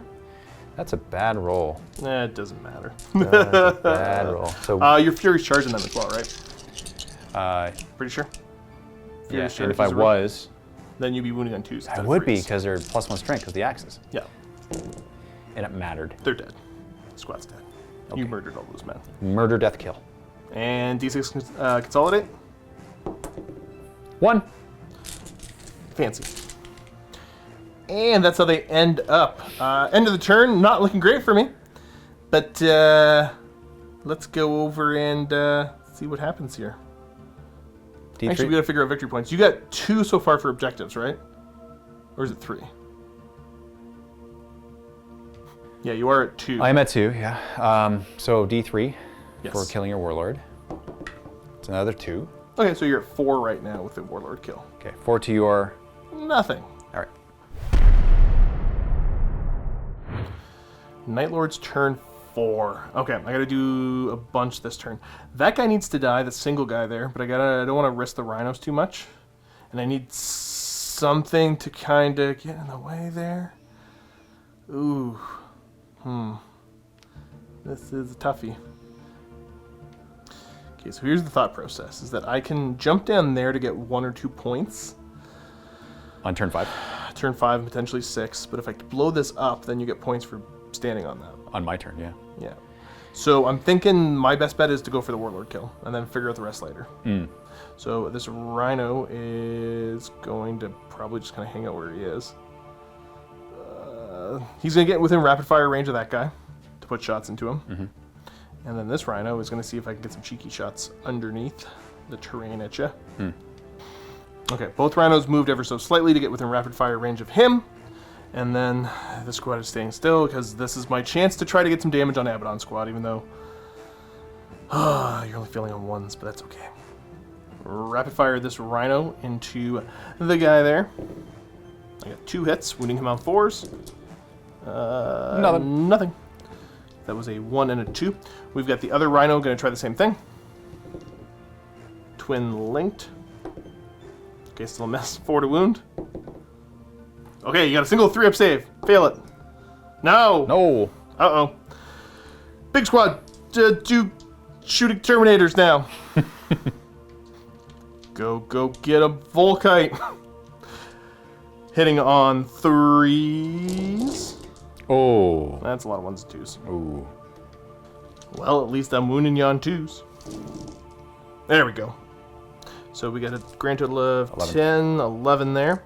That's a bad roll. It doesn't matter. That's a bad roll. So, Your Fury's charging them as well, right? Pretty sure? yeah, Fury's and charge if I is a- was, Then you'd be wounding on 2s. I instead of would be, 3s. because they're +1 strength because the axes. Yeah, And it mattered. they're dead. Squad's dead. You murdered all those men. Murder, death, kill. And D6 consolidate. 1. Fancy. And that's how they end up. End of the turn, not looking great for me. But let's go over and see what happens here. D3. Actually, we gotta figure out victory points. You got 2 so far for objectives, right? Or is it 3? Yeah, you are at 2. I'm at 2, yeah. So D3 Yes. for killing your warlord. It's another 2. Okay, so you're at 4 right now with the warlord kill. Okay, 4 to your... Nothing. All right. Night Lord's turn 4. Okay, I gotta do a bunch this turn. That guy needs to die, the single guy there, but I don't want to risk the rhinos too much. And I need something to kind of get in the way there. Ooh. This is a toughie. Okay, so here's the thought process, is that I can jump down there to get 1 or 2 points. On turn 5? Turn 5, potentially 6, but if I blow this up, then you get points for standing on that. On my turn, yeah. Yeah. So I'm thinking my best bet is to go for the warlord kill, and then figure out the rest later. So this rhino is going to probably just kind of hang out where he is. He's going to get within rapid fire range of that guy to put shots into him. And then this rhino is going to see if I can get some cheeky shots underneath the terrain at you. Okay, both rhinos moved ever so slightly to get within rapid fire range of him. And then the squad is staying still because this is my chance to try to get some damage on Abbadon squad, even though you're only feeling on 1s, but that's okay. Rapid fire this rhino into the guy there. I got 2 hits, wounding him on 4s. Nothing. That was a 1 and a 2. We've got the other rhino going to try the same thing. Twin linked. Okay, still a miss. 4 to wound. Okay, you got a single 3-up save. Fail it. No. No. Uh-oh. Big squad. Do shooting Terminators now. Go get a Volkite. Hitting on 3s. Oh. That's a lot of 1s and 2s. Ooh. Well, at least I'm wounding you on 2s. There we go. So we got a grand total of 10, 11 there.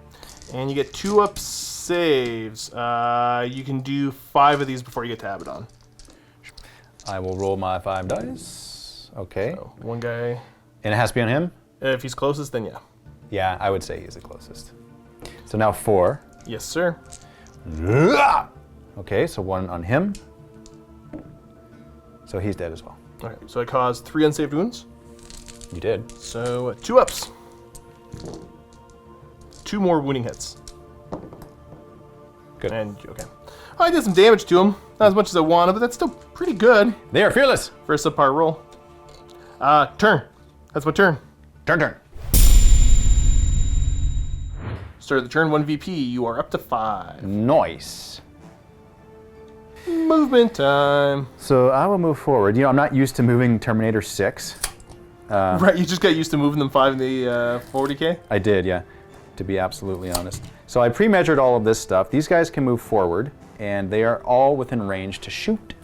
And you get 2-up saves. You can do 5 of these before you get to Abbadon. I will roll my 5 dice. Okay. So, one guy. And it has to be on him? If he's closest, then yeah. Yeah, I would say he's the closest. So now 4. Yes, sir. Okay, so 1 on him. So he's dead as well. Okay, so I caused 3 unsaved wounds. You did. So 2 ups. 2 more wounding hits. Good. And, okay. I did some damage to him. Not as much as I wanted, but that's still pretty good They are fearless. for a subpar roll. Turn. That's my turn. Turn. Start of the turn, 1 VP. You are up to 5. Nice. Movement time. So I will move forward. You know, I'm not used to moving Terminator 6. Right, you just got used to moving them 5 in the 40K? I did, yeah, to be absolutely honest. So I pre-measured all of this stuff. These guys can move forward, and they are all within range to shoot.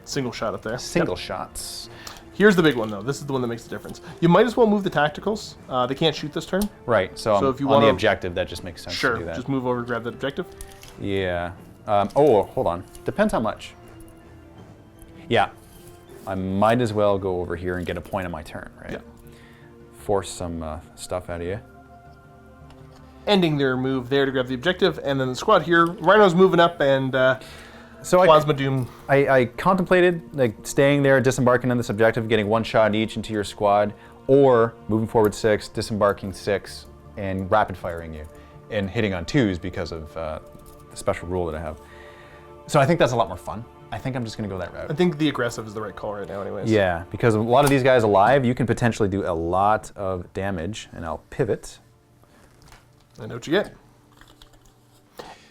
Single shot up there. Single Yep. shots. Here's the big one, though. This is the one that makes the difference. You might as well move the tacticals. They can't shoot this turn. Right, so, if you on wanna- the objective, that just makes sense Sure, to do that. just move over, grab that objective. Yeah. Oh, hold on. Depends how much. Yeah. I might as well go over here and get a point on my turn, right? Yeah. Force some stuff out of you. Ending their move there to grab the objective, and then the squad here. Rhino's moving up, and So Plasma Doom. I contemplated like staying there, disembarking on this objective, getting 1 shot each into your squad, or moving forward 6, disembarking 6, and rapid firing you, and hitting on 2s because of the special rule that I have. So I think that's a lot more fun. I think I'm just going to go that I route. think the aggressive is the right call right now, anyways. Yeah, because a lot of these guys alive, you can potentially do a lot of damage, and I'll pivot. I know what you get.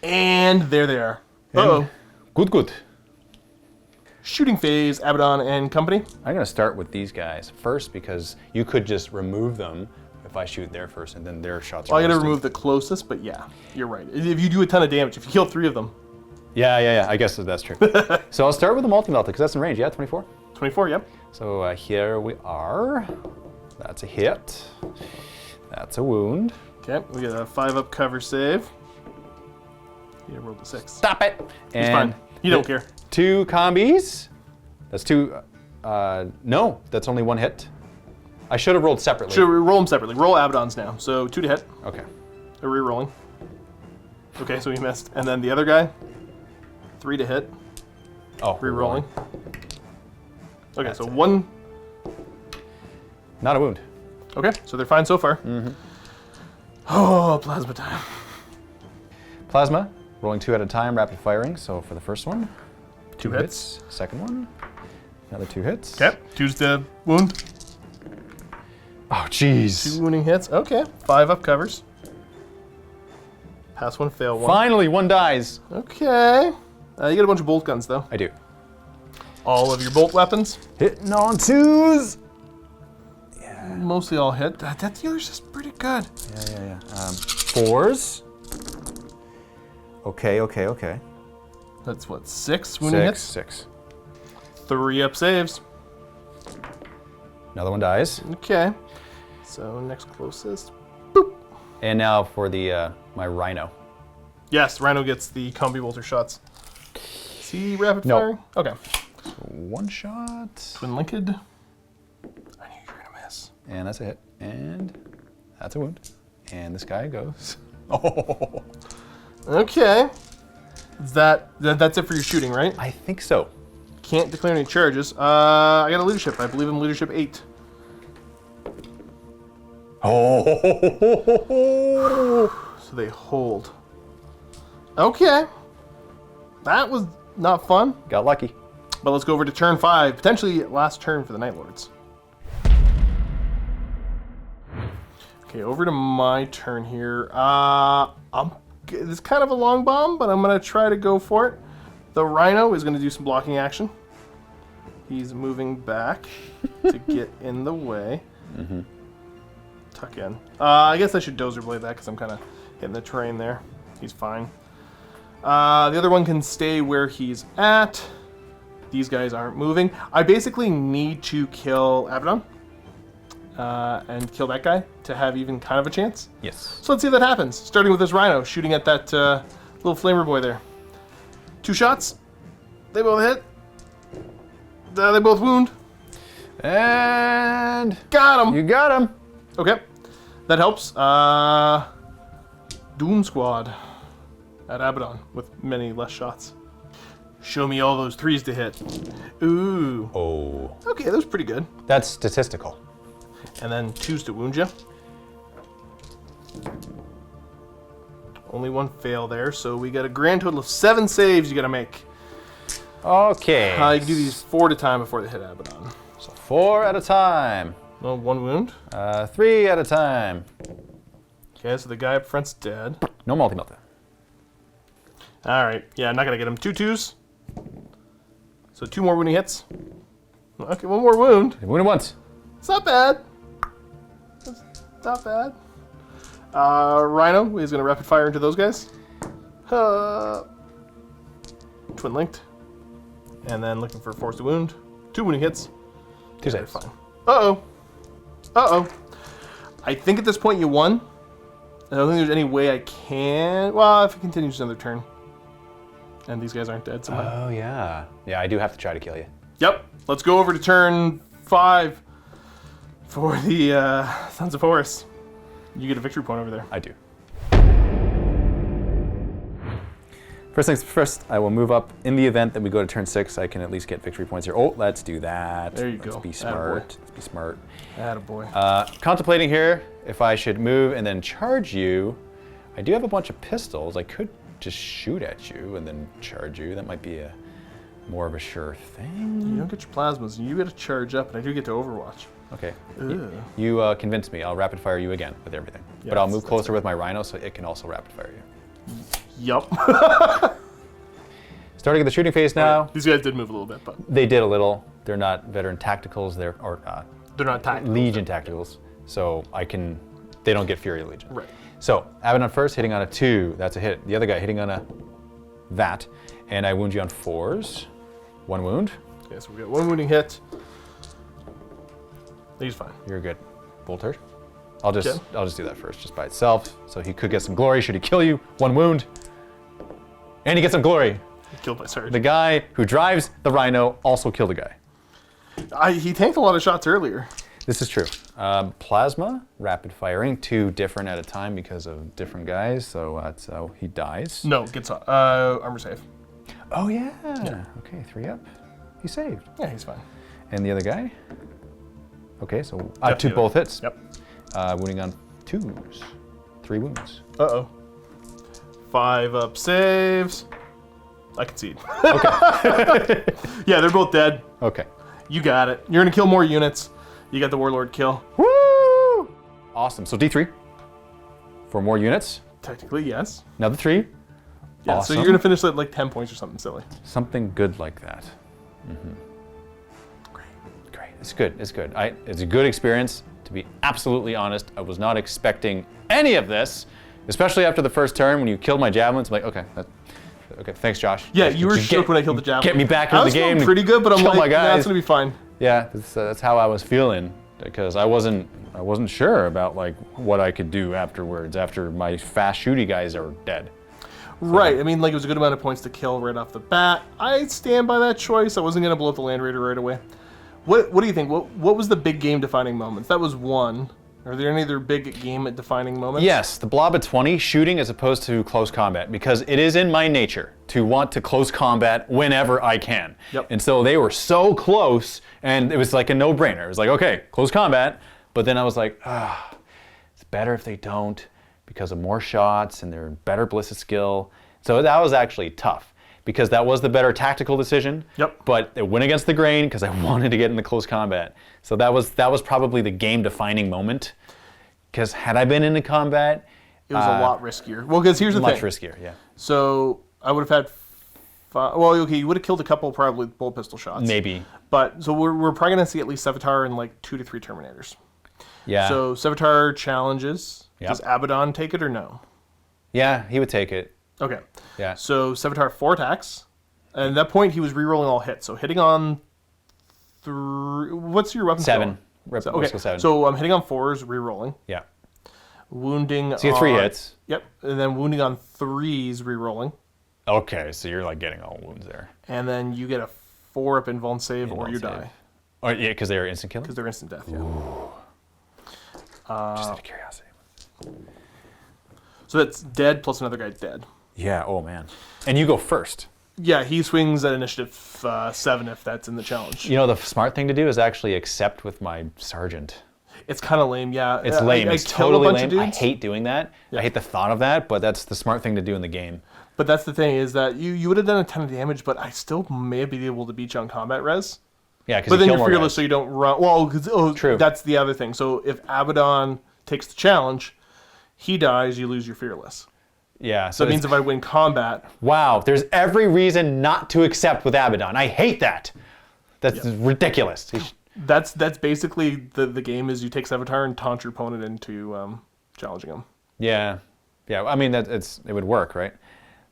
And there they are. Uh-oh. Good. Shooting phase, Abbadon and company. I'm going to start with these guys first because you could just remove them if I shoot there first, and then their shots are I gotta wasted. remove the closest, but yeah, you're right. If you do a ton of damage, if you kill 3 of them. Yeah, I guess that's true. So I'll start with the multi-melta because that's in range, yeah, 24? 24, yep. So here we are. That's a hit. That's a wound. Okay, we got a 5-up cover save. Yeah, rolled a 6. Stop it! He's fine. You don't care. 2 combis. That's 2. No, that's only 1 hit. I should have rolled separately. Should we roll them separately? Roll Abbadon's now. So 2 to hit. Okay. Are we rolling? Okay, so he missed. And then the other guy, 3 to hit. Oh, Re-rolling. Okay, That's so it. 1. Not a wound. Okay, so they're fine so far. Oh, plasma time. Plasma, rolling 2 at a time, rapid firing. So for the first one, 2 hits. Second one, another 2 hits. Okay, 2's the wound. Oh, jeez. 2 wounding hits. Okay, 5 up covers. Pass 1, fail 1. Finally, 1 dies. Okay. You get a bunch of bolt guns, though. I do. All of your bolt weapons. Hitting on 2s. Mostly all hit. That dealer's just pretty good. Yeah. 4s. Okay. That's what, 6 wounding hits? 6. 3 up saves. Another one dies. Okay. So next closest. And now for the my rhino. Yes, Rhino gets the combi bolter shots. Is he rapid No. firing? Okay. 1 shot. Twin linked. I knew you were gonna miss. And that's a hit. And that's a wound. And this guy goes. Oh. Okay. That's it for your shooting, right? I think so. Can't declare any charges. I got a leadership. I believe I'm leadership 8. Oh. So they hold. Okay. That was not fun. Got lucky. But let's go over to turn 5. Potentially last turn for the Night Lords. Okay, over to my turn here. It's kind of a long bomb, but I'm going to try to go for it. The Rhino is going to do some blocking action. He's moving back to get in the way. Tuck in. I guess I should Dozer Blade that because I'm kind of hitting the terrain there. He's fine. The other one can stay where he's at. These guys aren't moving. I basically need to kill Abbadon and kill that guy to have even kind of a chance. Yes. So let's see if that happens. Starting with this Rhino, shooting at that little flamer boy there. 2 shots. They both hit. They both wound. And Got him. you got him. Okay, that helps. Doom Squad at Abbadon with many less shots. Show me all those 3s to hit. Ooh. Oh. Okay, that was pretty good. That's statistical. And then 2s to wound you. Only 1 fail there, so we got a grand total of 7 saves you gotta make. Okay. You can do these 4 at a time before they hit Abbadon. So 4 at a time. Well, 1 wound. 3 at a time. Okay, so the guy up front's dead. No multi-melta. Alright, yeah, not gonna get him. 2 2s. So 2 more wounding hits. Okay, 1 more wound. You wounded once. It's not bad. It's not bad. Rhino is going to rapid fire into those guys. Twin linked. And then looking for force to wound. 2 wounding hits. 2 They're saves. fine. Uh-oh. Uh-oh. I think at this point you won. I don't think there's any way I can... Well, if it continues another turn. And these guys aren't dead somehow. Oh, yeah. Yeah, I do have to try to kill you. Yep. Let's go over to turn 5 for the Sons of Horus. You get a victory point over there. I do. First things first, I will move up. In the event that we go to turn 6, I can at least get victory points here. Oh, let's do that. There you Let's go. be smart. Let's be smart. Attaboy. Contemplating here if I should move and then charge you. I do have a bunch of pistols. I could just shoot at you and then charge you. That might be a more of a sure thing. You don't get your plasmas. You get to charge up, and I do get to Overwatch. Okay. Ugh. You convinced me. I'll rapid fire you again with everything. Yeah, but I'll that's move closer with my Rhino so it can also rapid fire you. Yup. Starting at the shooting phase now. These guys did move a little bit, but They did a little. They're not veteran tacticals. They're they're not tactical. Legion tacticals. So they don't get Fury Legion. Right. So Abbadon first, hitting on a 2. That's a hit. The other guy hitting on that. And I wound you on 4s. 1 wound. Okay, so we got 1 wounding hit. He's fine. You're good. Bolter. I'll just Okay. do that first, just by itself. So he could get some glory should he kill you. 1 wound. And he gets some glory. Killed by Sarge. The guy who drives the Rhino also killed a guy. He tanked a lot of shots earlier. This is true. Plasma, rapid firing, 2 different at a time because of different guys, so that's how he dies. No, gets armor save. Oh, yeah. Okay, 3 up. He saved. Yeah, he's fine. And the other guy? Okay, so Death 2 dealer. both hits. Yep. Wounding on 2s. 3 wounds. Uh-oh. 5 up saves. I concede. Okay. Yeah, they're both dead. Okay. You got it. You're going to kill more units. You got the Warlord kill. Woo! Awesome. So D3 for more units. Technically, yes. Another 3. Yeah, Awesome. so you're going to finish at like 10 points or something silly. Something good like that. Great. It's good. It's good. It's a good experience. To be absolutely honest, I was not expecting any of this, especially after the first turn when you killed my javelins. I'm like, okay, thanks, Josh. Yeah, you were Just shook when I killed the javelin. Get me back into the game. I was feeling pretty good, but I'm kill like, my nah, guys. it's going to be fine. Yeah, that's how I was feeling because I wasn't sure about like what I could do afterwards after my fast shooty guys are dead. Right. I mean, like, it was a good amount of points to kill right off the bat. I stand by that choice. I wasn't going to blow up the Land Raider right away. What do you think? What was the big game-defining moments? That was one. Are there any other big game-defining moments? Yes, the blob at 20, shooting as opposed to close combat, because it is in my nature to want to close combat whenever I can. Yep. And so they were so close, and it was like a no-brainer. It was like, okay, close combat, but then I was like, it's better if they don't because of more shots and they're better ballistic skill. So that was actually tough because that was the better tactical decision. Yep. But it went against the grain because I wanted to get in the close combat. So that was probably the game-defining moment. Because had I been into combat, It was a lot riskier. Well, because here's the much thing. riskier. Yeah. So I would have had... Well, okay, you would have killed a couple probably bullet pistol shots. Maybe. But, so we're probably going to see at least Sevitar and like 2 to 3 Terminators. Yeah. So Sevitar challenges. Yep. Does Abbadon take it or no? Yeah, he would take it. Okay. Yeah. So Sevitar 4 attacks. And at that point, he was re-rolling all hits. So hitting on... What's your weapon 7. skill? Okay. Okay, 7. so hitting on 4s, re-rolling. Yeah. Wounding So you get 3 on- hits. Yep. And then wounding on 3s, re-rolling. Okay, so you're like getting all wounds there. And then you get a 4-up invuln save or Invuln you save. die. Oh yeah, because they are instant killing. Because they're instant death, yeah. Just out of curiosity. So that's dead plus another guy dead. Yeah. Oh man. And you go first. Yeah, he swings at initiative 7 if that's in the challenge. You know, the smart thing to do is actually accept with my sergeant. It's kind of lame, yeah. It's lame. It's kill a totally bunch of lame. I dudes. hate doing that. Yeah. I hate the thought of that, but that's the smart thing to do in the game. But that's the thing, is that you would have done a ton of damage, but I still may have been able to beat you on combat res. Yeah, because But then kill you're more fearless, guys. so you don't run. Well, True. That's the other thing. So if Abbadon takes the challenge, he dies, you lose your fearless. Yeah. So that means if I win combat, wow, there's every reason not to accept with Abbadon. I hate that. That's ridiculous. that's basically the game is you take Sevitar and taunt your opponent into challenging him. Yeah, yeah. I mean, it would work, right?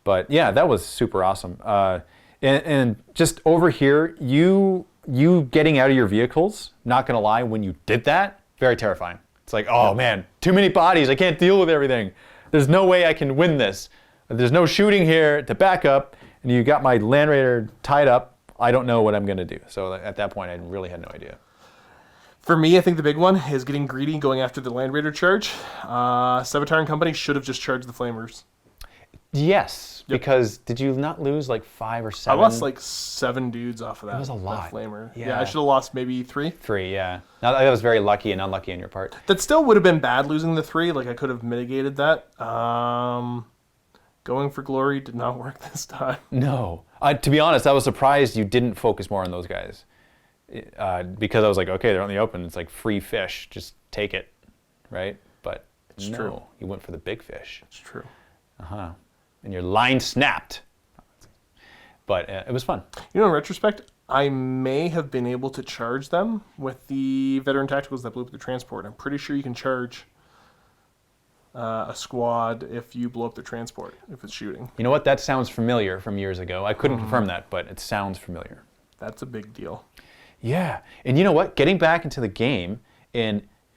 But yeah, that was super awesome. And just over here, you getting out of your vehicles. Not gonna lie, when you did that, very terrifying. It's like, oh man, too many bodies. I can't deal with everything. There's no way I can win this. There's no shooting here to back up, and you got my Land Raider tied up. I don't know what I'm gonna do. So at that point, I really had no idea. For me, I think the big one is getting greedy, going after the Land Raider charge. Sevitar and company should have just charged the Flamers. Yes, because did you not lose like 5 or 7? I lost like 7 dudes off of that. That was a lot. That Flamer. Yeah. Yeah, I should have lost maybe 3. 3, yeah. Now that was very lucky and unlucky on your part. That still would have been bad losing the 3. Like I could have mitigated that. Going for glory did not work this time. No. To be honest, I was surprised you didn't focus more on those guys. Because I was like, okay, they're on the open. It's like free fish. Just take it, right? But It's no, true. you went for the big fish. It's true. And your line snapped. But it was fun. You know, in retrospect, I may have been able to charge them with the veteran tacticals that blew up the transport. I'm pretty sure you can charge a squad if you blow up their transport, if it's shooting. You know what? That sounds familiar from years ago. I couldn't confirm that, but it sounds familiar. That's a big deal. Yeah, and you know what? Getting back into the game,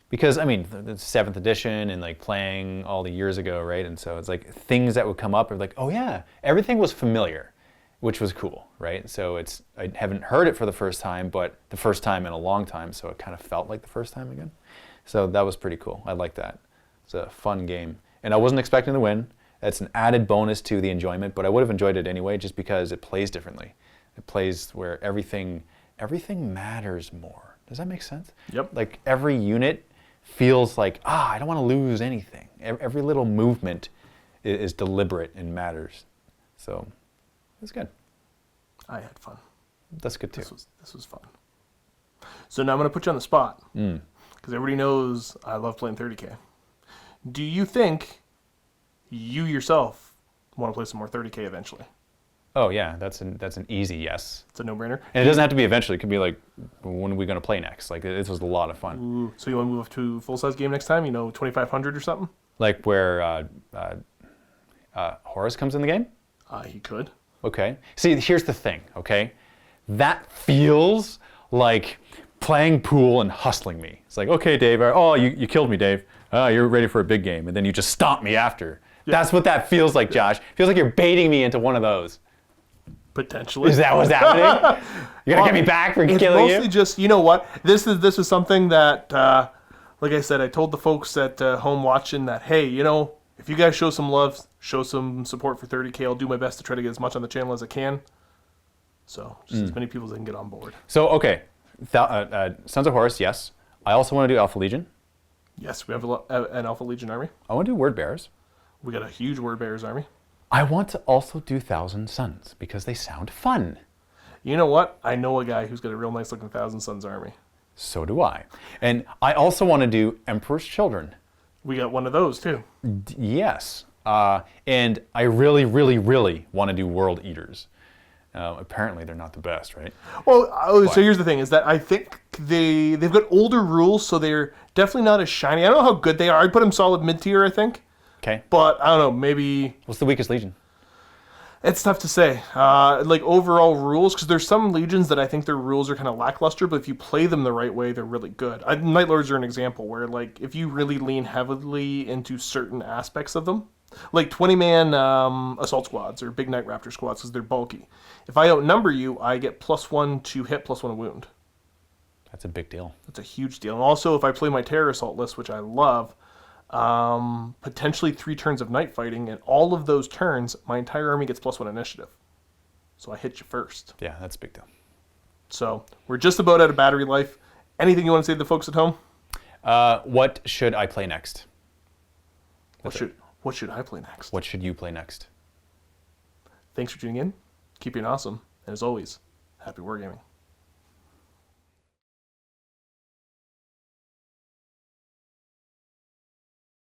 because I mean, the 7th edition and like playing all the years ago, right? And so it's like things that would come up are like, oh yeah, everything was familiar. which was cool, right? So I haven't heard it for the first time, but the first time in a long time, so it kind of felt like the first time again. So that was pretty cool. I like that. It's a fun game. And I wasn't expecting to win. That's an added bonus to the enjoyment, but I would have enjoyed it anyway just because it plays differently. It plays where everything matters more. Does that make sense? Yep. Like every unit feels like, I don't want to lose anything. Every little movement is deliberate and matters. So it's good. I had fun. That's good too. This was fun. So now I'm going to put you on the spot. Because everybody knows I love playing 30K. Do you think you yourself want to play some more 30K eventually? Oh yeah, that's an easy yes. It's a no-brainer. And it doesn't have to be eventually. It could be like, when are we going to play next? Like, this was a lot of fun. Ooh, so you want to move up to full-size game next time? 2,500 or something? Like where Horus comes in the game? He could. Okay. See, here's the thing, okay? That feels like playing pool and hustling me. It's like, okay, Dave, you killed me, Dave. You're ready for a big game. And then you just stomp me after. Yeah. That's what that feels like, Josh. Feels like you're baiting me into one of those. Potentially. Is that what's happening? You're going to get me back for killing you? It's mostly just, you know what? This is something that, like I said, I told the folks at home watching that, hey, if you guys show some love, show some support for 30K, I'll do my best to try to get as much on the channel as I can. So, just as many people as I can get on board. So, okay. Sons of Horus, yes. I also want to do Alpha Legion. Yes, we have an Alpha Legion army. I want to do Word Bearers. We got a huge Word Bearers army. I want to also do Thousand Sons because they sound fun. You know what? I know a guy who's got a real nice looking Thousand Sons army. So do I. And I also want to do Emperor's Children. We got one of those too. Yes. And I really, really, really want to do World Eaters. Apparently they're not the best, right? Well, so here's the thing, is that I think they've got older rules, so they're definitely not as shiny. I don't know how good they are. I'd put them solid mid-tier, I think. Okay. But, I don't know, maybe... What's the weakest Legion? It's tough to say. Like, overall rules, because there's some Legions that I think their rules are kind of lackluster, but if you play them the right way, they're really good. Night Lords are an example where, like, if you really lean heavily into certain aspects of them, like 20-man assault squads or big Night Raptor squads, because they're bulky. If I outnumber you, I get +1 to hit, +1 to wound. That's a big deal. That's a huge deal. And also, if I play my Terror Assault list, which I love, potentially 3 turns of night fighting, and all of those turns, my entire army gets +1 initiative. So I hit you first. Yeah, that's a big deal. So we're just about out of battery life. Anything you want to say to the folks at home? What should I play next? What should I play next? What should you play next? Thanks for tuning in. Keep being awesome. And as always, happy wargaming.